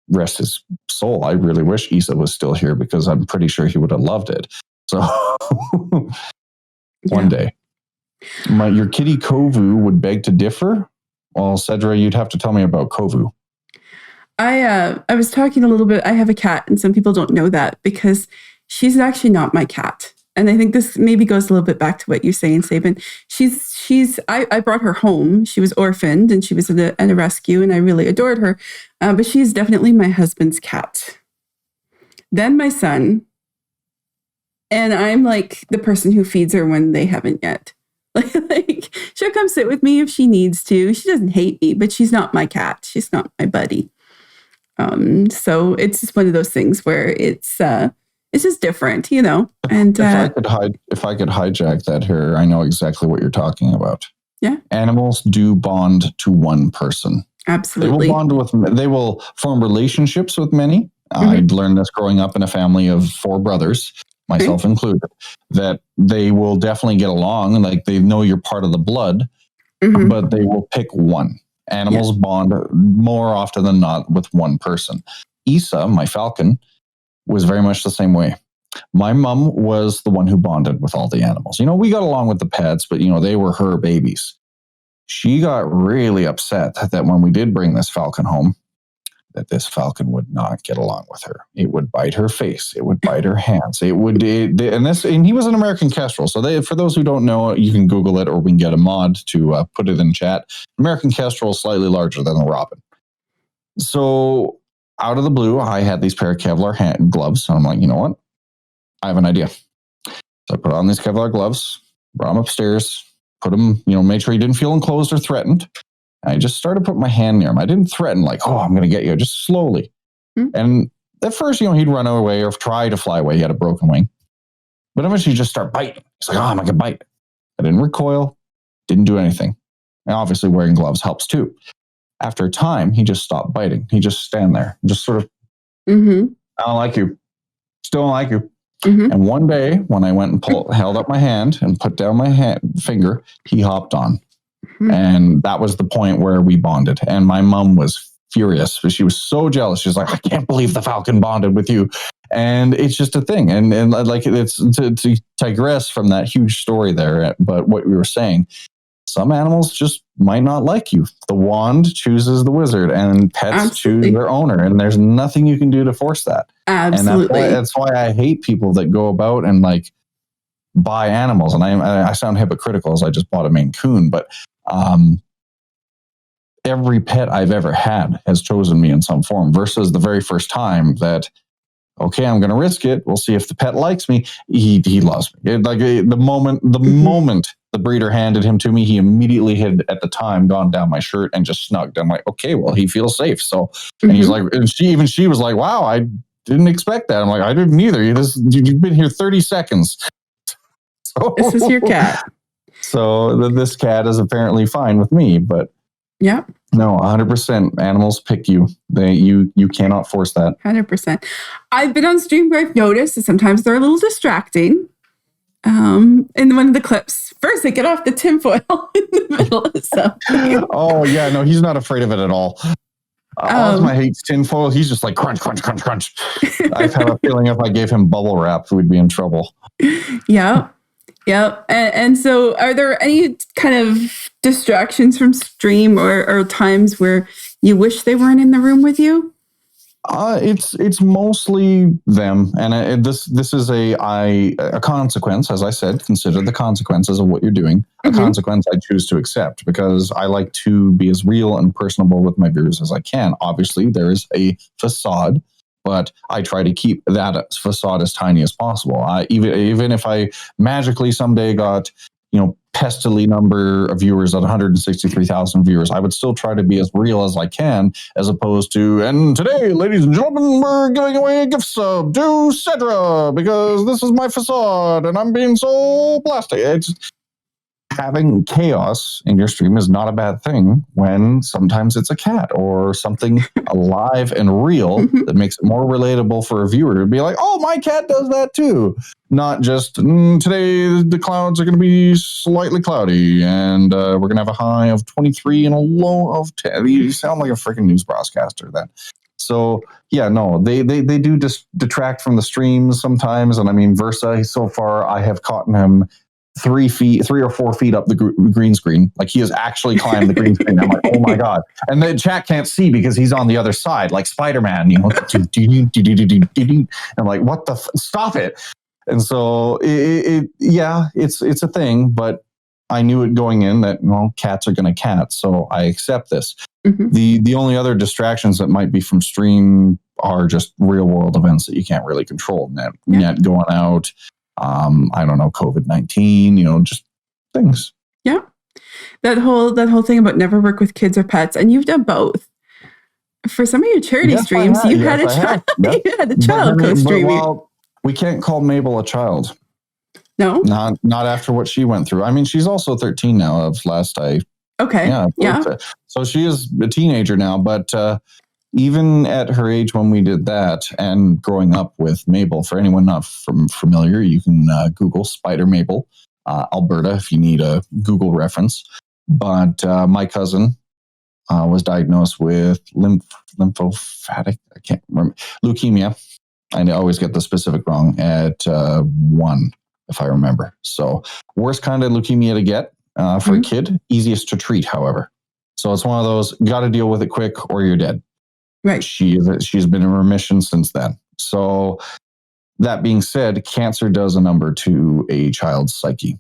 rest his soul, I really wish Issa was still here, because I'm pretty sure he would have loved it. So, one day. Your kitty Kovu would beg to differ. Well, Cedra, you'd have to tell me about Kovu. I was talking a little bit. I have a cat, and some people don't know that, because she's actually not my cat. And I think this maybe goes a little bit back to what you're saying, Sabin. I brought her home. She was orphaned, and she was in a rescue, and I really adored her. But she's definitely my husband's cat. Then my son. And I'm like the person who feeds her when they haven't yet. Like she'll come sit with me if she needs to. She doesn't hate me, but she's not my cat. She's not my buddy. So it's just one of those things where it's just different, you know. And if I could hijack that here, I know exactly what you're talking about. Yeah. Animals do bond to one person. Absolutely. They will form relationships with many. Mm-hmm. I learned this growing up in a family of 4 brothers, myself included, that they will definitely get along. Like, they know you're part of the blood, but they will pick one. Animals bond more often than not with one person. Issa, my falcon, was very much the same way. My mom was the one who bonded with all the animals. You know, we got along with the pets, but, you know, they were her babies. She got really upset that when we did bring this falcon home, that this falcon would not get along with her. It would bite her face. It would bite her hands. And he was an American kestrel. So for those who don't know, you can Google it, or we can get a mod to put it in chat. American kestrel is slightly larger than a robin. So out of the blue, I had these pair of Kevlar gloves. And I'm like, you know what? I have an idea. So I put on these Kevlar gloves, brought them upstairs, put them, made sure he didn't feel enclosed or threatened. I just started putting my hand near him. I didn't threaten like, oh, I'm going to get you, just slowly. Mm-hmm. And at first, he'd run away or try to fly away. He had a broken wing. But eventually he'd just start biting. He's like, oh, I'm going to bite. I didn't recoil, didn't do anything. And obviously wearing gloves helps too. After a time, he just stopped biting. He just stand there, just sort of, I don't like you. Still don't like you. Mm-hmm. And one day when I went and held up my hand and put down my finger, he hopped on. And that was the point where we bonded. And my mom was furious. She was so jealous. She was like, I can't believe the falcon bonded with you. And it's just a thing. And like, it's to digress from that huge story there. But what we were saying, some animals just might not like you. The wand chooses the wizard, and pets choose their owner. And there's nothing you can do to force that. Absolutely. And that's why I hate people that go about and like buy animals. And I sound hypocritical as I just bought a Maine Coon, but every pet I've ever had has chosen me in some form, versus the very first time that, okay, I'm going to risk it. We'll see if the pet likes me. He loves me. The moment the breeder handed him to me, he immediately had at the time gone down my shirt and just snugged. I'm like, okay, well, he feels safe. So, and he's like, and she was like, wow, I didn't expect that. I'm like, I didn't either. You've been here 30 seconds. So, this is your cat. So this cat is apparently fine with me, but yeah, no, 100% animals pick you. You cannot force that. 100%. I've been on stream where I've noticed that sometimes they're a little distracting. In one of the clips First, they get off the tinfoil in the middle of something. Oh yeah, no, he's not afraid of it at all. Ozma hates tinfoil. He's just like crunch, crunch, crunch, crunch. I have a feeling if I gave him bubble wrap, we'd be in trouble. Yeah. Yeah. And so are there any kind of distractions from stream or times where you wish they weren't in the room with you? It's mostly them, and this is a consequence. As I said, consider the consequences of what you're doing. A consequence I choose to accept because I like to be as real and personable with my viewers as I can. Obviously, there is a facade, but I try to keep that facade as tiny as possible. Even if I magically someday got pestily number of viewers at 163,000 viewers, I would still try to be as real as I can, as opposed to, and today, ladies and gentlemen, we're giving away a gift sub to Cedra because this is my facade and I'm being so plastic. It's having chaos in your stream is not a bad thing when sometimes it's a cat or something alive and real that makes it more relatable for a viewer to be like, oh, my cat does that too. Not just today the clouds are going to be slightly cloudy and we're going to have a high of 23 and a low of 10. You sound like a freaking news broadcaster then. So yeah, no, they do just detract from the streams sometimes. And I mean, Versa, so far I have caught him 3 or 4 feet up the green screen. Like he has actually climbed the green screen. I'm like, oh my God. And the chat can't see because he's on the other side, like Spider-Man, I'm like, what the, stop it. And so it's a thing, but I knew it going in that, cats are going to cat. So I accept this. The only other distractions that might be from stream are just real world events that you can't really control. Net going out. I don't know, COVID-19, just things. Yeah. That whole thing about never work with kids or pets. And you've done both. For some of your charity streams, you had a child. You had a child co-streaming. Well, we can't call Mabel a child. No? Not after what she went through. I mean, she's also 13 now of last I. Okay. Yeah. So she is a teenager now, but even at her age when we did that and growing up with Mabel, for anyone not familiar, you can Google Spider Mabel, Alberta, if you need a Google reference. But my cousin was diagnosed with lymphomatic, I can't remember, leukemia. I always get the specific wrong at 1, if I remember. So worst kind of leukemia to get for a kid, easiest to treat, however. So it's one of those, got to deal with it quick or you're dead. Right. She's been in remission since then. So that being said, cancer does a number to a child's psyche.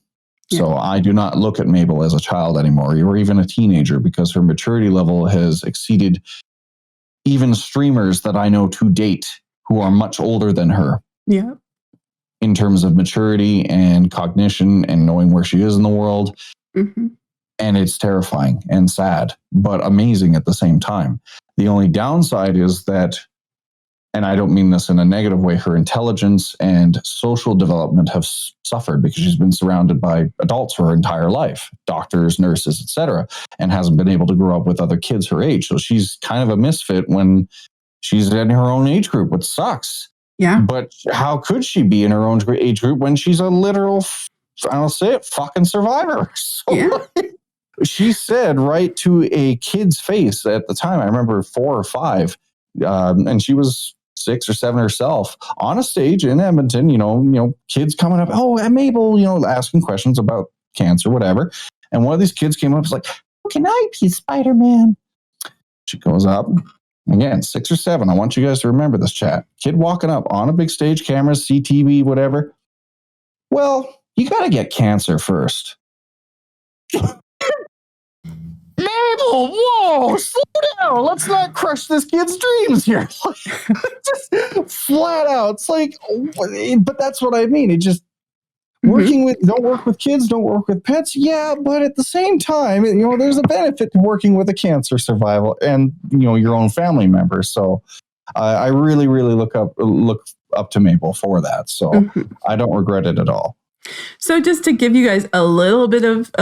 Yeah. So I do not look at Mabel as a child anymore, or even a teenager, because her maturity level has exceeded even streamers that I know to date who are much older than her. Yeah. In terms of maturity and cognition and knowing where she is in the world. And it's terrifying and sad, but amazing at the same time. The only downside is that, and I don't mean this in a negative way, her intelligence and social development have suffered because she's been surrounded by adults her entire life, doctors, nurses, etc., and hasn't been able to grow up with other kids her age. So she's kind of a misfit when she's in her own age group, which sucks. Yeah. But how could she be in her own age group when she's a literal, I'll say it, fucking survivor? So yeah. She said right to a kid's face at the time, I remember 4 or 5, and she was 6 or 7 herself on a stage in Edmonton, kids coming up, oh, Mabel, asking questions about cancer, whatever. And one of these kids came up and was like, can I be Spider-Man? She goes up, again, 6 or 7. I want you guys to remember this, chat. Kid walking up on a big stage, cameras, CTV, whatever. Well, you got to get cancer first. Mabel, whoa, slow down. Let's not crush this kid's dreams here. Just flat out. It's like, but that's what I mean. It just, don't work with kids, don't work with pets. Yeah, but at the same time, there's a benefit to working with a cancer survival and, your own family members. So I really, really look up to Mabel for that. So I don't regret it at all. So just to give you guys a little bit of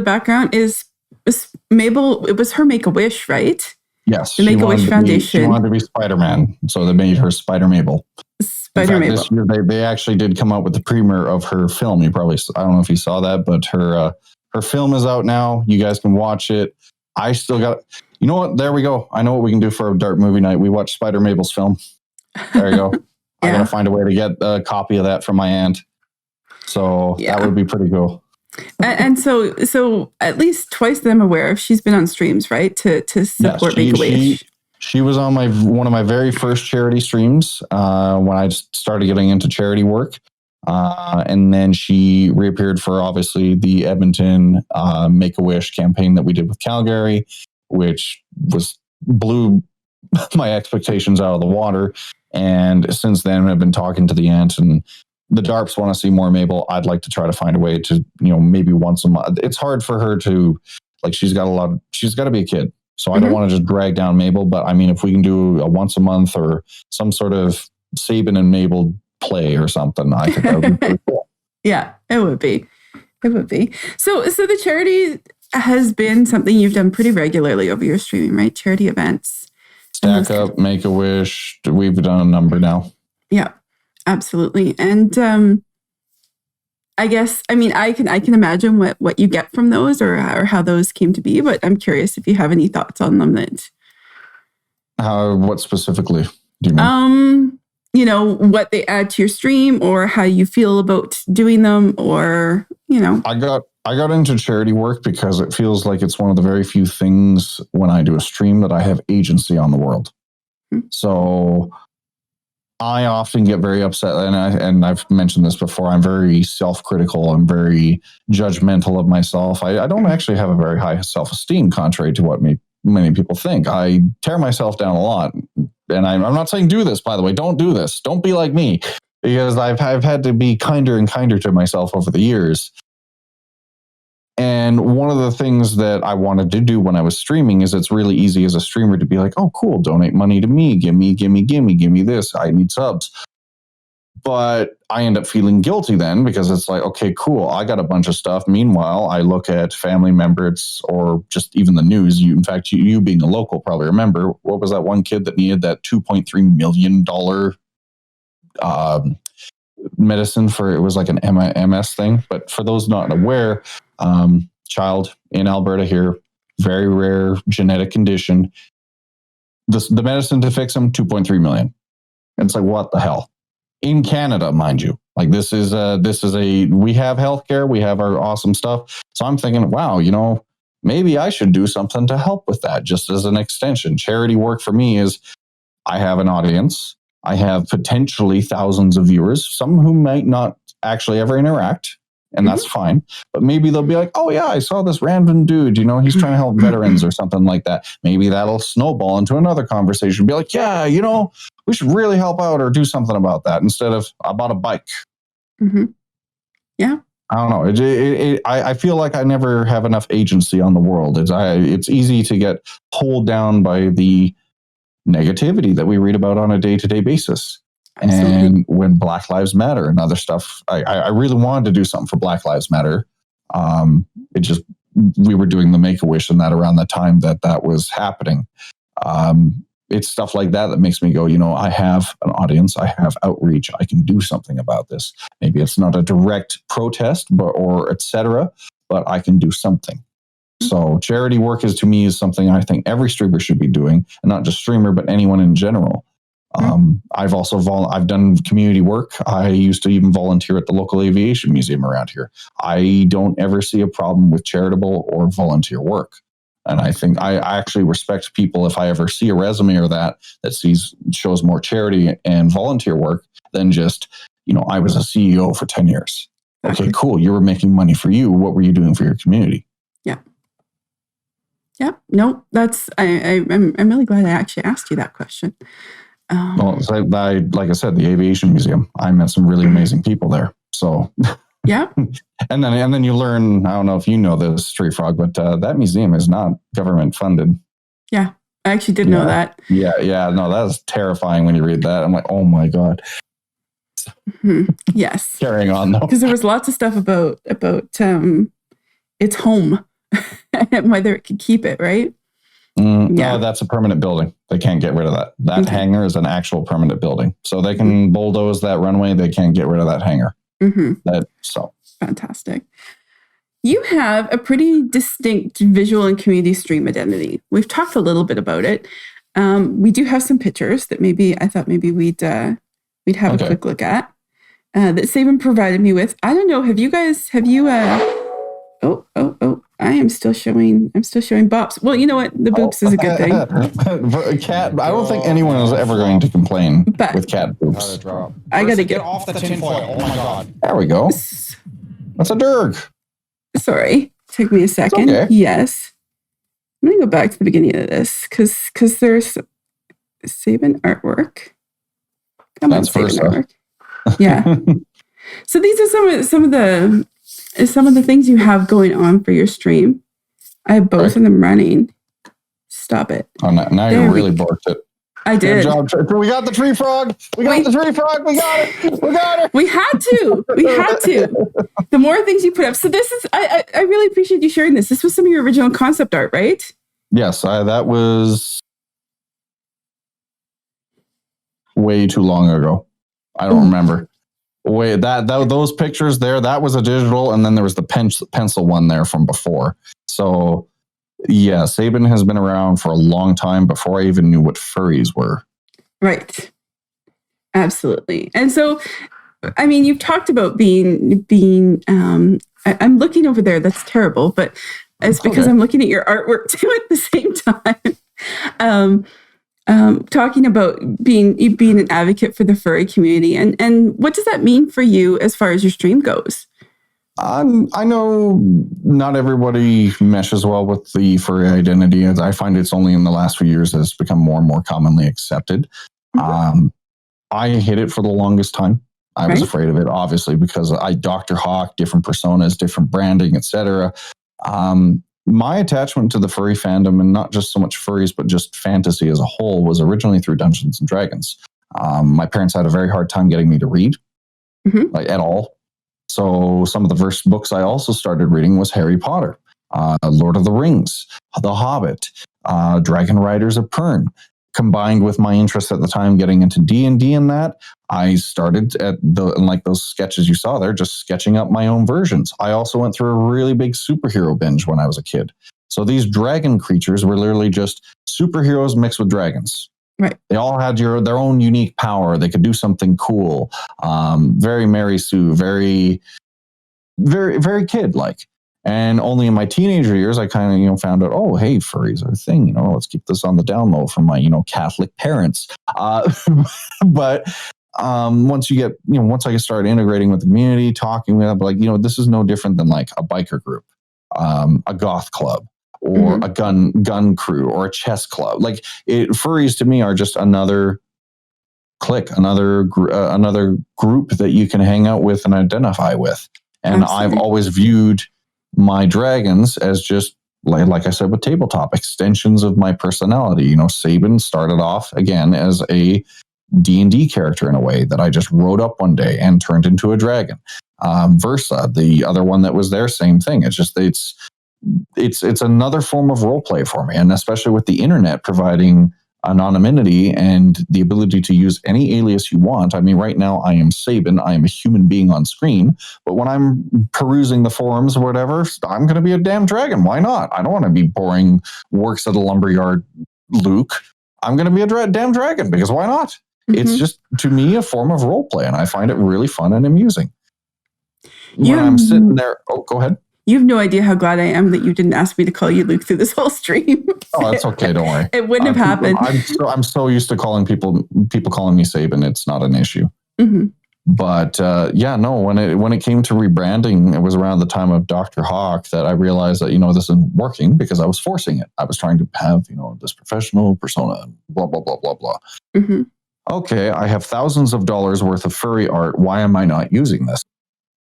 background is Mabel, it was her Make-A-Wish, right? Yes, the Make-A-Wish She Foundation. wanted to be Spider-Man, so they made her Spider-Mabel. Spider Mabel. This year they actually did come out with the premiere of her film. I don't know if you saw that, but her film is out now. You guys can watch it. I still got. You know what? There we go. I know what we can do for a dark movie night. We watch Spider Mabel's film. There you go. I gotta find a way to get a copy of that from my aunt. So that would be pretty cool. And so at least twice that I'm aware of, she's been on streams, right? To support Make-A-Wish. She was on one of my very first charity streams when I started getting into charity work. And then she reappeared for obviously the Edmonton Make-A-Wish campaign that we did with Calgary, which blew my expectations out of the water. And since then, I've been talking to the aunt, and the DARPs want to see more Mabel. I'd like to try to find a way to, maybe once a month. It's hard for her to, she's got to be a kid. So I don't want to just drag down Mabel. But I mean, if we can do a once a month or some sort of Sabin and Mabel play or something, I think that would be pretty cool. Yeah, it would be. It would be. So the charity has been something you've done pretty regularly over your streaming, right? Charity events. Stack Up, Make-A-Wish. We've done a number now. Yeah, absolutely. And I guess, I mean, I can imagine what you get from those or how those came to be, but I'm curious if you have any thoughts on them that. What specifically do you mean? What they add to your stream or how you feel about doing them or, I got into charity work because it feels like it's one of the very few things when I do a stream that I have agency on the world. Mm-hmm. So I often get very upset, and I've mentioned this before. I'm very self-critical. I'm very judgmental of myself. I don't actually have a very high self-esteem, contrary to what many people think. I tear myself down a lot, and I'm not saying do this. By the way, don't do this. Don't be like me, because I've had to be kinder and kinder to myself over the years. And one of the things that I wanted to do when I was streaming is it's really easy as a streamer to be like, oh, cool, donate money to me. Give me this. I need subs. But I end up feeling guilty then because it's like, okay, cool. I got a bunch of stuff. Meanwhile, I look at family members or just even the news. In fact, you being a local probably remember, what was that one kid that needed that $2.3 million medicine for, it was like an MS thing. But for those not aware, child in Alberta here, very rare genetic condition. The medicine to fix him, $2.3 million. And it's like, what the hell? In Canada, mind you, like this is we have healthcare, we have our awesome stuff. So I'm thinking, wow, maybe I should do something to help with that, just as an extension. Charity work for me is I have an audience. I have potentially thousands of viewers, some who might not actually ever interact. And that's fine. But maybe they'll be like, oh, yeah, I saw this random dude, he's trying to help veterans or something like that. Maybe that'll snowball into another conversation. Be like, yeah, we should really help out or do something about that instead of I bought a bike. Mm-hmm. Yeah. I don't know. I feel like I never have enough agency on the world. It's easy to get pulled down by the negativity that we read about on a day-to-day basis. Absolutely. And when Black Lives Matter and other stuff, I really wanted to do something for Black Lives Matter. We were doing the Make-A-Wish and that around the time that was happening. It's stuff like that makes me go, I have an audience, I have outreach, I can do something about this. Maybe it's not a direct protest, or etc., but I can do something. So charity work to me is something I think every streamer should be doing, and not just streamer, but anyone in general. I've also I've done community work. I used to even volunteer at the local aviation museum around here. I don't ever see a problem with charitable or volunteer work. And I think I actually respect people if I ever see a resume or that shows more charity and volunteer work than just, I was a CEO for 10 years. Okay, cool. You were making money for you. What were you doing for your community? Yeah. Yeah. No, I'm really glad I actually asked you that question. Well, like I said, the aviation museum, I met some really amazing people there. So yeah. and then you learn, I don't know if you know this, Street Frog, but that museum is not government funded. Yeah. I actually did know that. Yeah. No, that's terrifying when you read that. I'm like, oh my God. Mm-hmm. Yes. Carrying on though. Because there was lots of stuff about its home and whether it could keep it, right? No, that's a permanent building. They can't get rid of that. That hangar is an actual permanent building. So they can bulldoze that runway. They can't get rid of that hangar. So fantastic. You have a pretty distinct visual and community stream identity. We've talked a little bit about it. We do have some pictures that I thought we'd have a quick look at that Sabin provided me with. I don't know. Have you? I am still showing bops. Well, you know what? The boobs is a good thing. Cat. I don't think anyone is ever going to complain with cat boobs. I got to get off the tinfoil. Oh my god. There we go. That's a dirg. Sorry, took me a second. Okay. Yes, I'm gonna go back to the beginning of this because there's Sabin artwork. That's Sabin artwork. Yeah. So these are some of the things you have going on for your stream. I have both of them running. Stop it. Oh, now you really borked it. I did. Good job. We got the tree frog. We got it. We got it. We had to. The more things you put up. So this is, I really appreciate you sharing this. This was some of your original concept art, right? Yes, that was way too long ago. I don't remember. Those pictures there, that was a digital, and then there was the pencil one there from before. So yeah, Sabin has been around for a long time before I even knew what furries were. Right. Absolutely. And so, I mean, you've talked about being I'm looking over there. That's terrible, but it's because I'm looking at your artwork too at the same time. Talking about being an advocate for the furry community, and what does that mean for you as far as your stream goes? I know not everybody meshes well with the furry identity. I find it's only in the last few years that it's become more and more commonly accepted. I hid it for the longest time. I was afraid of it, obviously, because I Dr. Hawk, different personas, different branding, etc. My attachment to the furry fandom, and not just so much furries, but just fantasy as a whole, was originally through Dungeons and Dragons. My parents had a very hard time getting me to read, like at all. So some of the first books I also started reading was Harry Potter, Lord of the Rings, The Hobbit, Dragon Riders of Pern. Combined with my interest at the time getting into D&D and that, I started like those sketches you saw there, just sketching up my own versions. I also went through a really big superhero binge when I was a kid. So these dragon creatures were literally just superheroes mixed with dragons. Right. They all had their own unique power. They could do something cool. Very Mary Sue, very, very, very kid-like. And only in my teenager years, I kind of, found out, oh, hey, furries are a thing. Let's keep this on the down low from my, Catholic parents. But once you get, once I started integrating with the community, talking with them, like, this is no different than like a biker group, a goth club, or a gun crew, or a chess club. Like furries to me are just another clique, another group that you can hang out with and identify with. And absolutely. I've always viewed my dragons as just like I said with tabletop extensions of my personality. Sabin started off again as a D&D character in a way that I just wrote up one day and turned into a dragon. Versa, the other one that was there, same thing. It's just it's another form of role play for me, and especially with the internet providing anonymity and the ability to use any alias you want. I mean, right now I am Sabin. I am a human being on screen, but when I'm perusing the forums or whatever, I'm going to be a damn dragon. Why not? I don't want to be boring works at a lumberyard Luke. I'm going to be a damn dragon, because why not? It's just, to me, a form of role play, and I find it really fun and amusing. When I'm sitting there, go ahead. You have no idea how glad I am that you didn't ask me to call you Luke through this whole stream. Oh, that's okay. Don't worry. It wouldn't have happened. I'm so used to calling people calling me Sabin. It's not an issue. But when it came to rebranding, it was around the time of Dr. Hawk that I realized that, this isn't working, because I was forcing it. I was trying to have, this professional persona, blah, blah, blah, blah, blah. Okay, I have thousands of dollars worth of furry art. Why am I not using this?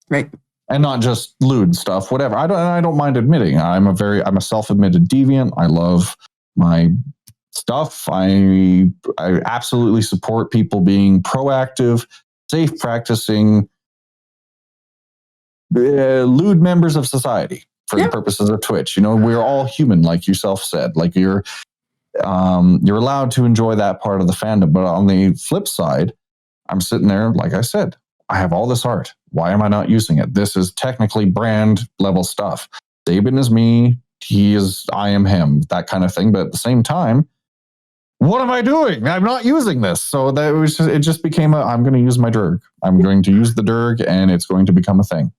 Right. And not just lewd stuff, whatever. I don't mind admitting I'm a self-admitted deviant. I love my stuff. I absolutely support people being proactive, safe practicing, lewd members of society for the purposes of Twitch. We're all human, like yourself said. Like You're allowed to enjoy that part of the fandom. But on the flip side, I'm sitting there, like I said, I have all this art. Why am I not using it? This is technically brand level stuff. Saban is me. I am him, that kind of thing. But at the same time, what am I doing? I'm not using this. So it just became I'm going to use my Derg. I'm going to use the Derg and it's going to become a thing.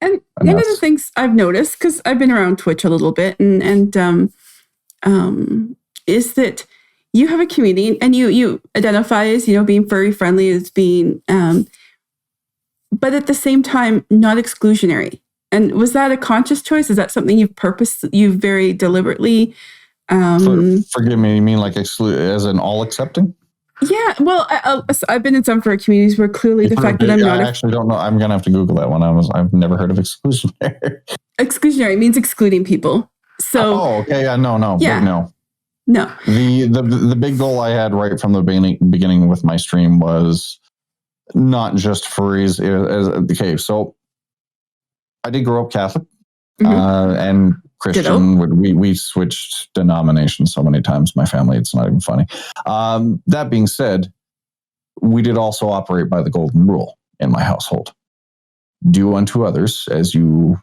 And one of the things I've noticed, because I've been around Twitch a little bit, and is that you have a community, and you identify as, being furry friendly, as being, but at the same time, not exclusionary. And was that a conscious choice? Is that something you've very deliberately? Forgive me, you mean like exclude as in all accepting? Yeah, well, I've been in some furry communities where clearly the fact that I'm not... I actually don't know. I'm going to have to Google that one. I've never heard of exclusionary. Exclusionary means excluding people. So... Oh, okay. Yeah, no. Yeah. No. The big goal I had right from the beginning with my stream was not just furries. Okay, so I did grow up Catholic and Christian. We switched denominations so many times. My family, it's not even funny. That being said, we did also operate by the golden rule in my household. Do unto others as you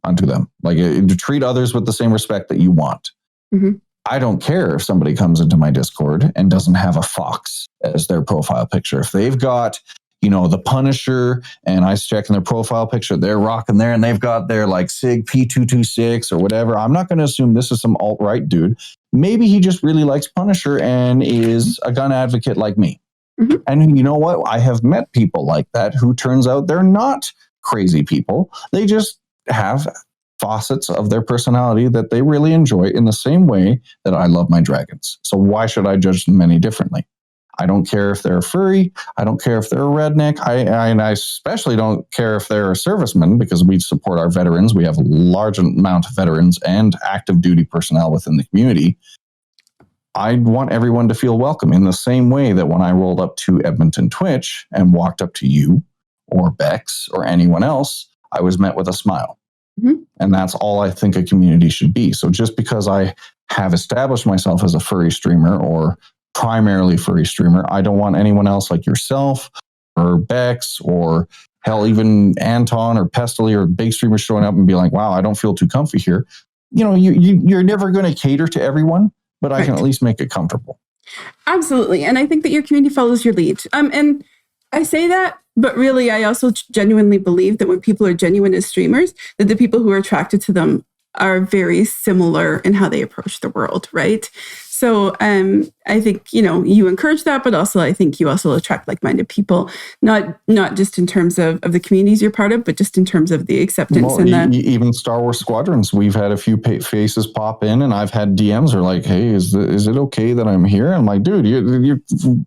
unto them. Like, to treat others with the same respect that you want. Mm-hmm. I don't care if somebody comes into my Discord and doesn't have a fox as their profile picture. If they've got, the Punisher, and I check in their profile picture, they're rocking there, and they've got their like SIG P226 or whatever. I'm not going to assume this is some alt-right dude. Maybe he just really likes Punisher and is a gun advocate like me. Mm-hmm. And you know what? I have met people like that who turns out they're not crazy people. They just have facets of their personality that they really enjoy in the same way that I love my dragons. So why should I judge them any differently? I don't care if they're a furry. I don't care if they're a redneck. I especially don't care if they're a serviceman, because we support our veterans. We have a large amount of veterans and active duty personnel within the community. I want everyone to feel welcome in the same way that when I rolled up to Edmonton Twitch and walked up to you or Bex or anyone else, I was met with a smile. Mm-hmm. And that's all I think a community should be. So just because I have established myself as a furry streamer or primarily furry streamer, I don't want anyone else like yourself or Bex or hell, even Anton or Pestily or big streamers showing up and be like, wow, I don't feel too comfy here. You're never going to cater to everyone, but I can at least make it comfortable. Absolutely. And I think that your community follows your lead. And I say that, but really, I also genuinely believe that when people are genuine as streamers, that the people who are attracted to them are very similar in how they approach the world, right? So I think, you encourage that, but also I think you also attract like-minded people, not just in terms of the communities you're part of, but just in terms of the acceptance. Even Star Wars Squadrons, we've had a few faces pop in, and I've had DMs are like, hey, is it okay that I'm here? I'm like, dude, you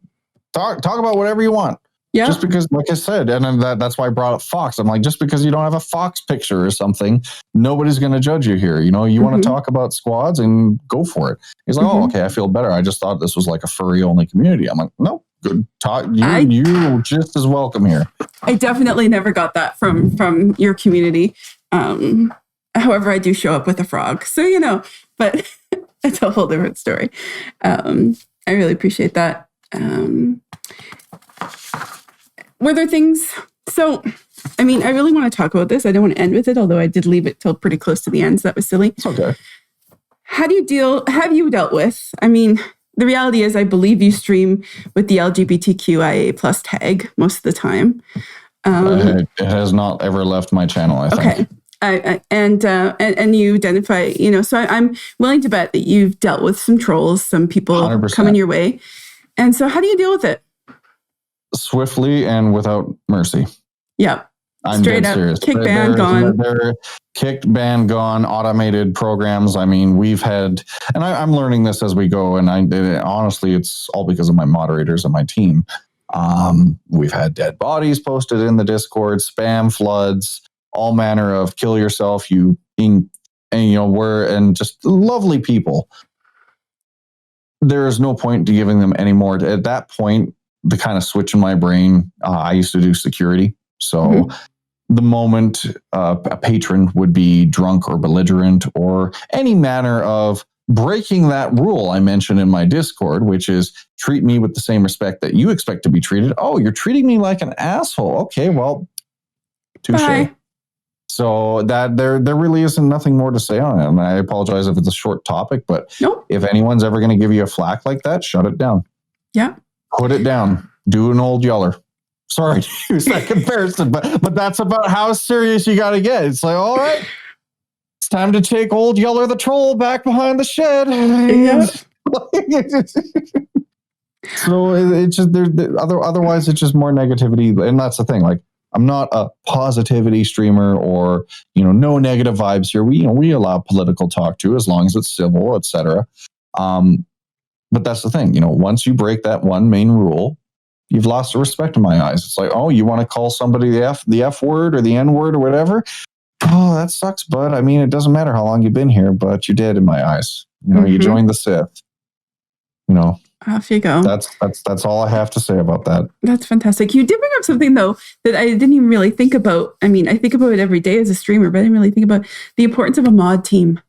talk about whatever you want. Yeah. Just because, like I said, and that's why I brought up Fox. I'm like, just because you don't have a Fox picture or something, nobody's going to judge you here. You want to talk about squads and go for it. He's like, oh, okay, I feel better. I just thought this was like a furry only community. I'm like, no, good talk. You're just as welcome here. I definitely never got that from your community. However, I do show up with a frog, so but it's a whole different story. I really appreciate that. Were there things... So, I really want to talk about this. I don't want to end with it, although I did leave it till pretty close to the end, so that was silly. It's okay. Have you dealt with... the reality is I believe you stream with the LGBTQIA plus tag most of the time. It has not ever left my channel, I think. Okay. And you identify, so I'm willing to bet that you've dealt with some trolls, some people 100%. Coming your way. And so how do you deal with it? Swiftly and without mercy. Yeah. I'm straight dead up, serious. Kicked, banned, gone. They're kicked, banned, gone, automated programs. We've had, and I'm learning this as we go, and honestly, it's all because of my moderators and my team. We've had dead bodies posted in the Discord, spam floods, all manner of kill yourself, and just lovely people. There is no point to giving them any more. At that point, the kind of switch in my brain, I used to do security. So the moment a patron would be drunk or belligerent or any manner of breaking that rule I mentioned in my Discord, which is treat me with the same respect that you expect to be treated. Oh, you're treating me like an asshole. Okay, well, touche. Bye. So that there really isn't nothing more to say on it. And I apologize if it's a short topic, but Nope. if anyone's ever going to give you a flack like that, shut it down. Yeah. Put it down. Do an old yeller. Sorry to use that comparison, but that's about how serious you got to get. It's like, all right, it's time to take old Yeller the troll back behind the shed. Yeah. So it's just otherwise it's just more negativity, and that's the thing. Like, I'm not a positivity streamer, or no negative vibes here. We allow political talk too, as long as it's civil, etc. But that's the thing. Once you break that one main rule, you've lost the respect in my eyes. It's like, oh, you want to call somebody the F word or the N word or whatever? Oh, that sucks, bud. I mean, it doesn't matter how long you've been here, but you did in my eyes. You joined the Sith. Off you go. That's all I have to say about that. That's fantastic. You did bring up something, though, that I didn't even really think about. I mean, I think about it every day as a streamer, but I didn't really think about the importance of a mod team.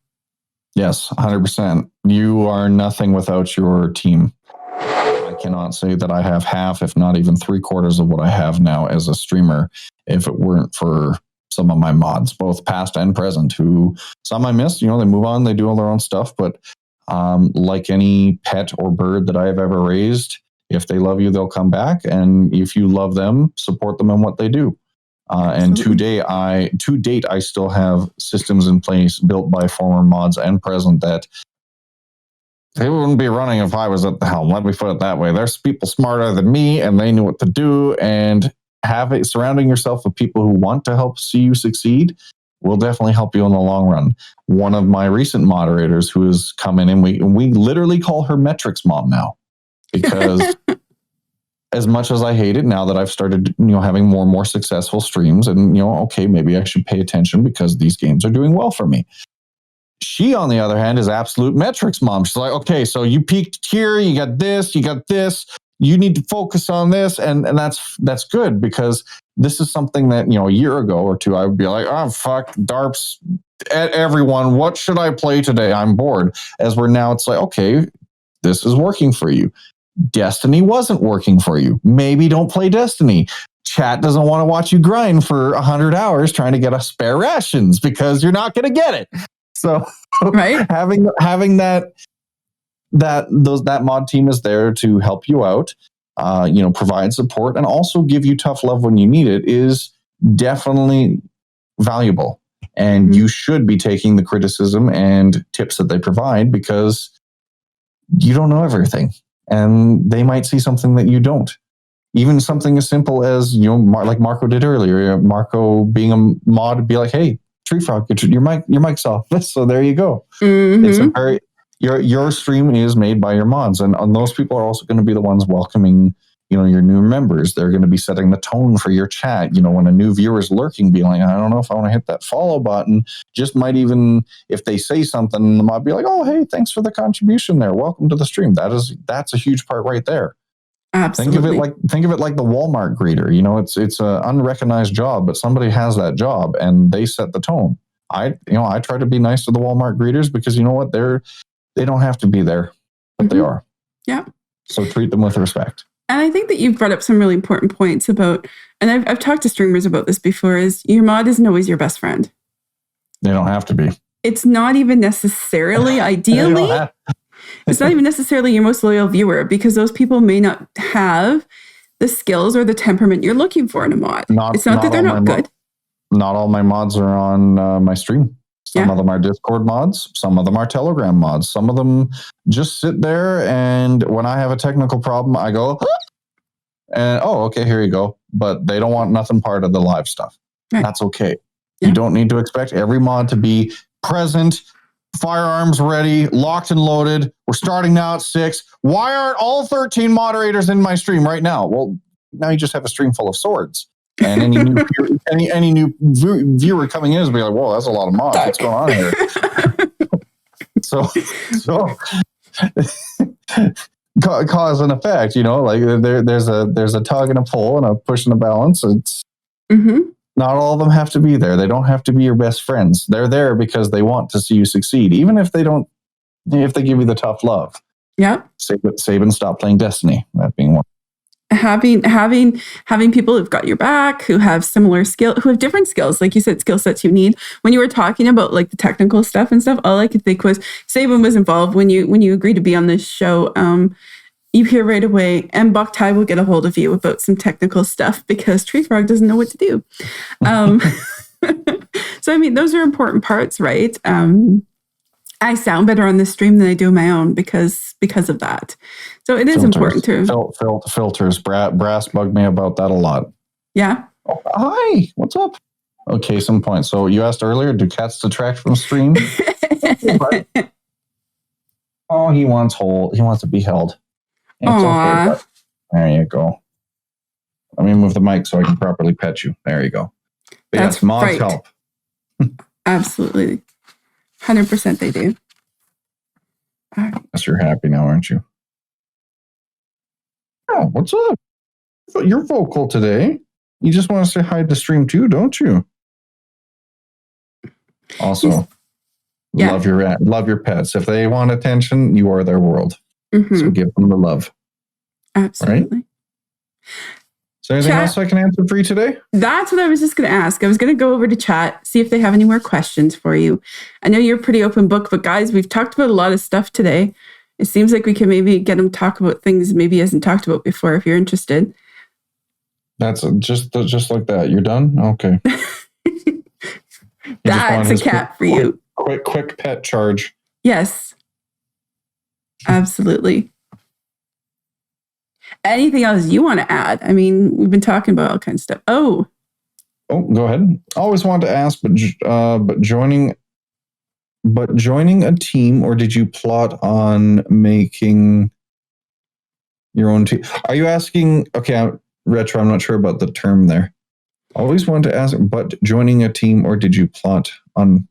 Yes, 100%. You are nothing without your team. I cannot say that I have half, if not even 3/4 of what I have now as a streamer, if it weren't for some of my mods, both past and present, who some I miss, they move on, they do all their own stuff. But like any pet or bird that I have ever raised, if they love you, they'll come back. And if you love them, support them in what they do. And to date, I still have systems in place built by former mods and present that they wouldn't be running if I was at the helm. Let me put it that way. There's people smarter than me, and they knew what to do. And surrounding yourself with people who want to help see you succeed will definitely help you in the long run. One of my recent moderators who has come in, and we literally call her Metrics Mom now, because as much as I hate it, now that I've started, having more and more successful streams, and okay, maybe I should pay attention because these games are doing well for me. She, on the other hand, is absolute Metrics Mom. She's like, okay, so you peaked here, you got this, you need to focus on this, and that's good, because this is something that a year ago or two I would be like, oh fuck, DARPs at everyone. What should I play today? I'm bored. As we're now, it's like, okay, this is working for you. Destiny wasn't working for you. Maybe don't play Destiny. Chat doesn't want to watch you grind for 100 hours trying to get a spare rations, because you're not going to get it. So right, having that mod team is there to help you out, provide support, and also give you tough love when you need it is definitely valuable. And you should be taking the criticism and tips that they provide, because you don't know everything, and they might see something that you don't. Even something as simple as, like Marco did earlier. Marco being a mod would be like, hey, Tree Frog, your mic's off. So there you go. It's a very your stream is made by your mods, and those people are also going to be the ones welcoming, your new members. They're going to be setting the tone for your chat. When a new viewer is lurking, being like, I don't know if I want to hit that follow button. Just might even, if they say something, the mod be like, oh, hey, thanks for the contribution there. Welcome to the stream. That's a huge part right there. Absolutely. Think of it like the Walmart greeter. It's an unrecognized job, but somebody has that job and they set the tone. I try to be nice to the Walmart greeters, because you know what, they don't have to be there, but they are. Yeah. So treat them with respect. And I think that you've brought up some really important points about, and I've talked to streamers about this before, is your mod isn't always your best friend. They don't have to be. It's not even necessarily, ideally, it's not even necessarily your most loyal viewer, because those people may not have the skills or the temperament you're looking for in a mod. It's not that they're not good. Not all my mods are on my stream. Some of them are Discord mods. Some of them are Telegram mods. Some of them just sit there, and when I have a technical problem, I go, and okay, here you go. But they don't want nothing part of the live stuff. Right. That's okay. Yeah. You don't need to expect every mod to be present, firearms ready, locked and loaded. We're starting now at 6. Why aren't all 13 moderators in my stream right now? Well, now you just have a stream full of swords. And any new viewer coming in is be like, whoa, that's a lot of mods. What's going on here? so cause and effect, like there's a tug and a pull and a push and a balance. It's not all of them have to be there. They don't have to be your best friends. They're there because they want to see you succeed, even if they don't if they give you the tough love. Yeah. Saban stopped playing Destiny. That being one. Having people who've got your back, who have similar skill, who have different skills, like you said, skill sets you need. When you were talking about like the technical stuff and stuff, all I could think was Saban was involved when you agreed to be on this show. You hear right away, and Boktai will get a hold of you about some technical stuff because Tree Frog doesn't know what to do. So I mean, those are important parts, right? I sound better on this stream than I do on my own because of that. So it is important too. Filters. Brass bugged me about that a lot. Yeah. Oh, hi. What's up? Okay, some point. So you asked earlier, do cats detract from stream? Oh, he wants to be held. It's okay, there you go. Let me move the mic so I can properly pet you. There you go. But that's yes, mods right. help. Absolutely. 100% they do. All right. Guess you're happy now, aren't you? Oh, what's up? You're vocal today. You just want to say hi to stream too, don't you? Also, love your pets. If they want attention, you are their world. Mm-hmm. So give them the love. Absolutely. Right? Is there anything else I can answer for you today? That's what I was just going to ask. I was going to go over to chat, see if they have any more questions for you. I know you're a pretty open book, but guys, we've talked about a lot of stuff today. It seems like we can maybe get them to talk about things maybe he hasn't talked about before if you're interested. That's just like that. You're done? Okay. That's a cat for you. Quick pet charge. Yes. Absolutely. Anything else you want to add? I mean, we've been talking about all kinds of stuff. Oh, go ahead. I always wanted to ask, but joining a team, or did you plot on making your own team? Are you asking? Okay, Retro. I'm not sure about the term there. I always wanted to ask, but joining a team, or did you plot on?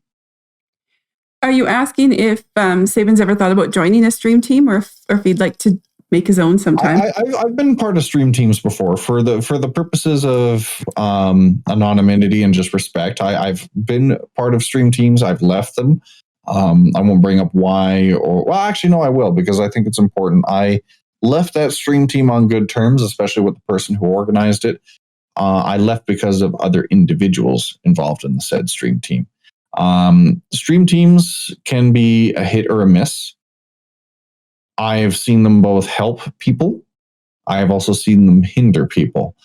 Are you asking if Saban's ever thought about joining a stream team, or if he'd like to make his own sometime? I've been part of stream teams before for the purposes of anonymity and just respect. I've been part of stream teams. I've left them. I won't bring up why, actually, no, I will, because I think it's important. I left that stream team on good terms, especially with the person who organized it. I left because of other individuals involved in the said stream team. Stream teams can be a hit or a miss. I've seen them both help people. I have also seen them hinder people.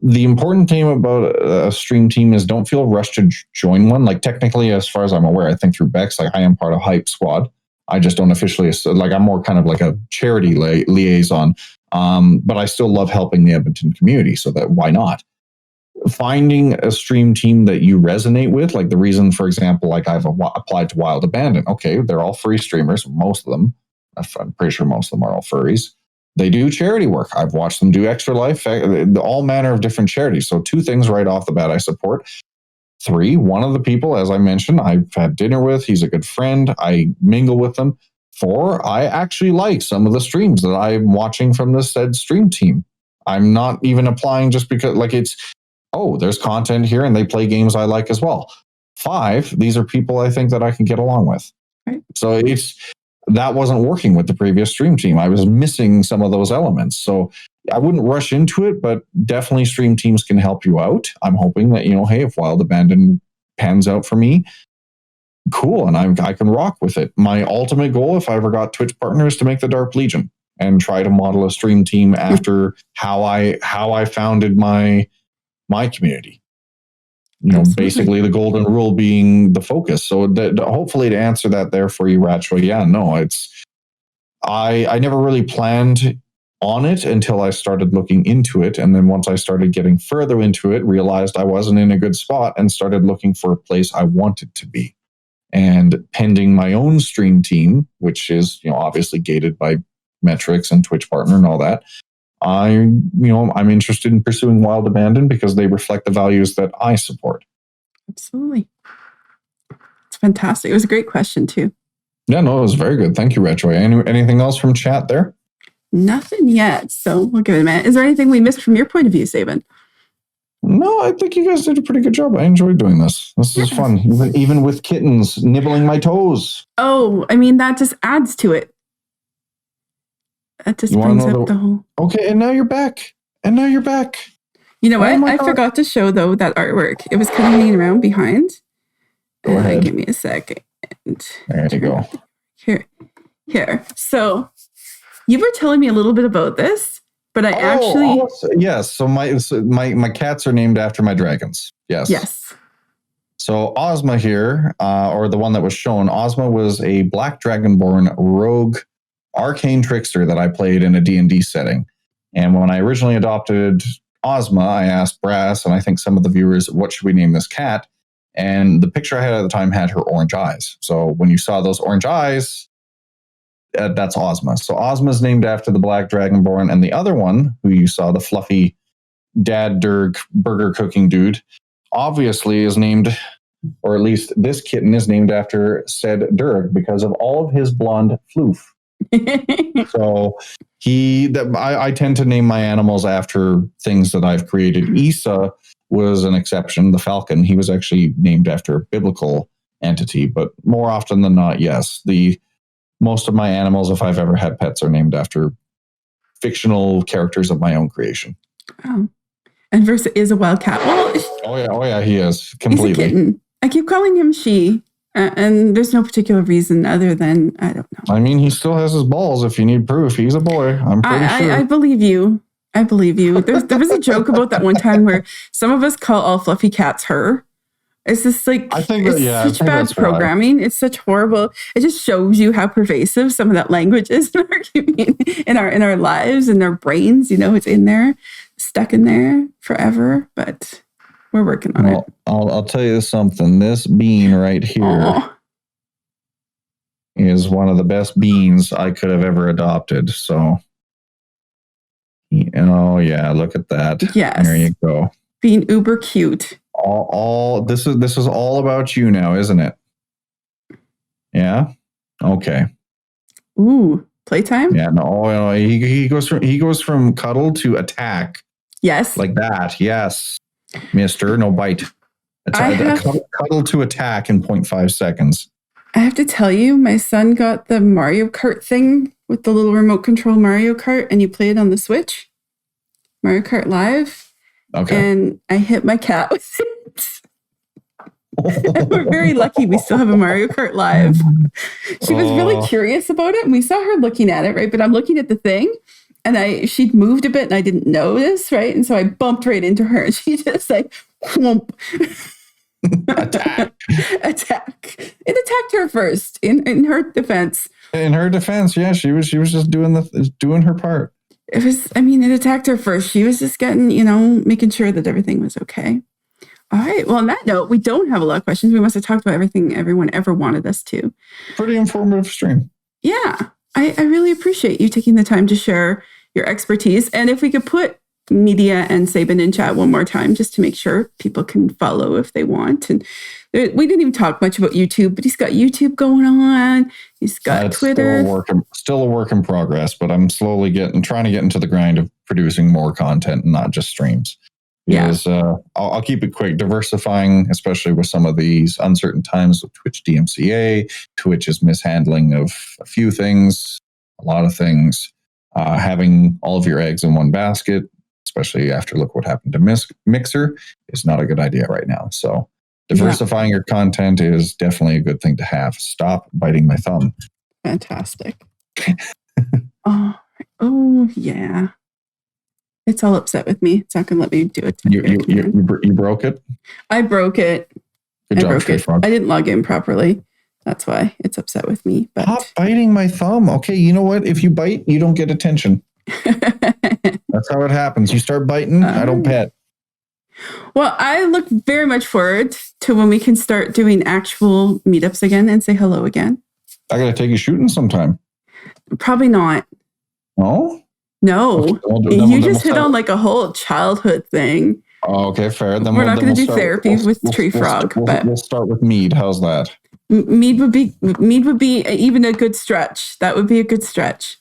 The important thing about a stream team is don't feel rushed to join one. Like technically, as far as I'm aware, I think through Bex, like I am part of Hype Squad. I just don't officially, like I'm more kind of like a charity liaison. But I still love helping the Edmonton community, so that why not? Finding a stream team that you resonate with, like the reason, for example, like I've applied to Wild Abandon. Okay, they're all free streamers, most of them. I'm pretty sure most of them are all furries. They do charity work. I've watched them do Extra Life, all manner of different charities. So 2 things right off the bat I support. 3, one of the people, as I mentioned, I've had dinner with. He's a good friend. I mingle with them. 4, I actually like some of the streams that I'm watching from this said stream team. I'm not even applying just because, like, it's, there's content here and they play games I like as well. 5, these are people I think that I can get along with. Right. So that wasn't working with the previous stream team. I was missing some of those elements. So I wouldn't rush into it, but definitely stream teams can help you out. I'm hoping that, hey, if Wild Abandon pans out for me, cool. And I can rock with it. My ultimate goal, if I ever got Twitch partners, to make the Dark Legion and try to model a stream team after how I founded my community. Absolutely. Basically the golden rule being the focus. So hopefully to answer that there for you, Ratcho, I never really planned on it until I started looking into it. And then once I started getting further into it, realized I wasn't in a good spot and started looking for a place I wanted to be. And pending my own stream team, which is, obviously gated by metrics and Twitch partner and all that, I'm interested in pursuing Wild Abandon because they reflect the values that I support. Absolutely. It's fantastic. It was a great question too. Yeah, no, it was very good. Thank you, Retro. Anything else from chat there? Nothing yet. So we'll give it a minute. Is there anything we missed from your point of view, Saban? No, I think you guys did a pretty good job. I enjoyed doing this. This is fun. Even with kittens nibbling my toes. Oh, I mean, that just adds to it. That just brings up the whole... Okay, and now you're back. You know what? I forgot to show, though, that artwork. It was kind of hanging around behind. Go ahead. Give me a second. There you go. Here. So you were telling me a little bit about this, but I actually... Yes. So my cats are named after my dragons. Yes. So Ozma here, or the one that was shown, Ozma was a black dragonborn rogue arcane trickster that I played in a D&D setting. And when I originally adopted Ozma, I asked Brass, and I think some of the viewers, what should we name this cat? And the picture I had at the time had her orange eyes. So when you saw those orange eyes, that's Ozma. So Ozma's named after the black dragonborn, and the other one, who you saw, the fluffy dad Durg burger cooking dude, obviously is named, or at least this kitten is named after said Durg because of all of his blonde floof. So I tend to name my animals after things that I've created. Issa was an exception. The falcon, he was actually named after a biblical entity, but more often than not, yes, most of my animals, if I've ever had pets, are named after fictional characters of my own creation. Oh, and Versa is a wild cat. Well, oh yeah, he is completely. He's a kitten. I keep calling him she. And there's no particular reason other than, I don't know. I mean, he still has his balls. If you need proof, he's a boy. I'm pretty sure. I believe you. There was a joke about that one time where some of us call all fluffy cats her. It's just like, such bad programming. Right. It's such horrible. It just shows you how pervasive some of that language is in our lives and our brains. You know, it's in there, stuck in there forever. But we're working on it. I'll tell you something. This bean right here is one of the best beans I could have ever adopted. So, yeah, look at that. Yes. There you go. Being uber cute. This is all about you now, isn't it? Yeah. Okay. Ooh, playtime. Yeah. No. He goes from cuddle to attack. Yes. Like that. Yes. Mister, no bite. Cuddle to attack in 0.5 seconds. I have to tell you, my son got the Mario Kart thing with the little remote control Mario Kart, and you play it on the Switch. Mario Kart Live. Okay. And I hit my cat with it. And we're very lucky we still have a Mario Kart Live. She was really curious about it, and we saw her looking at it, right? But I'm looking at the thing. And she'd moved a bit and I didn't notice, right? And so I bumped right into her and she just like, whoomp. Attack. It attacked her first in her defense. In her defense, yeah, she was just doing her part. It attacked her first. She was just getting, making sure that everything was okay. All right. Well, on that note, we don't have a lot of questions. We must have talked about everything everyone ever wanted us to. Pretty informative stream. Yeah. I really appreciate you taking the time to share your expertise. And if we could put Media and Sabin in chat one more time, just to make sure people can follow if they want. And we didn't even talk much about YouTube, but he's got YouTube going on. He's got Twitter. Still a work in progress, but I'm slowly trying to get into the grind of producing more content and not just streams. Because I'll keep it quick, diversifying, especially with some of these uncertain times with Twitch DMCA, Twitch's mishandling of a few things, a lot of things. Having all of your eggs in one basket, especially after look what happened to Mixer, is not a good idea right now. So diversifying your content is definitely a good thing to have. Stop biting my thumb. Fantastic. Oh, yeah. It's all upset with me. It's not going to let me do it. You broke it? I broke it. Good job, Stray Frog. I didn't log in properly. That's why it's upset with me. But stop biting my thumb. Okay, you know what? If you bite, you don't get attention. That's how it happens. You start biting, I don't pet. Well, I look very much forward to when we can start doing actual meetups again and say hello again. I got to take you shooting sometime. Probably not. No? No. You just hit on like a whole childhood thing. Oh, okay, fair. Then we're not going to do therapy with Tree Frog. But we'll start with Mead. How's that? Mead would be even a good stretch. That would be a good stretch.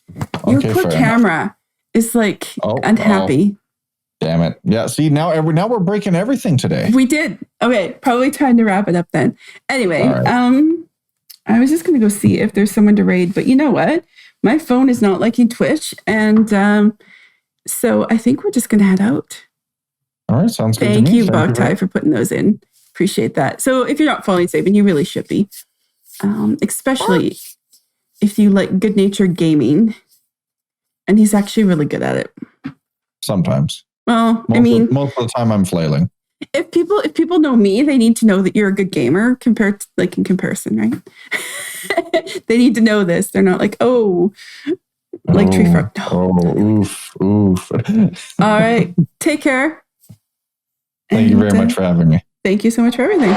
Your poor camera is like unhappy. Damn it. Yeah. See, now we're breaking everything today. We did. Okay, probably time to wrap it up then. Anyway, All I was just gonna go see if there's someone to raid, but you know what? My phone is not liking Twitch, and so I think we're just gonna head out. All right. Sounds good to me. Thank you, Thank Boktai, for putting those in. Appreciate that. So if you're not following Saban, you really should be, especially if you like good-natured gaming, and he's actually really good at it. Sometimes. Well, most of the time I'm flailing. If people know me, they need to know that you're a good gamer compared to, like, in comparison, right? They need to know this. They're not like, Tree Frog. No. Oof. All right. Take care. Thank you very much for having me. Thank you so much for everything.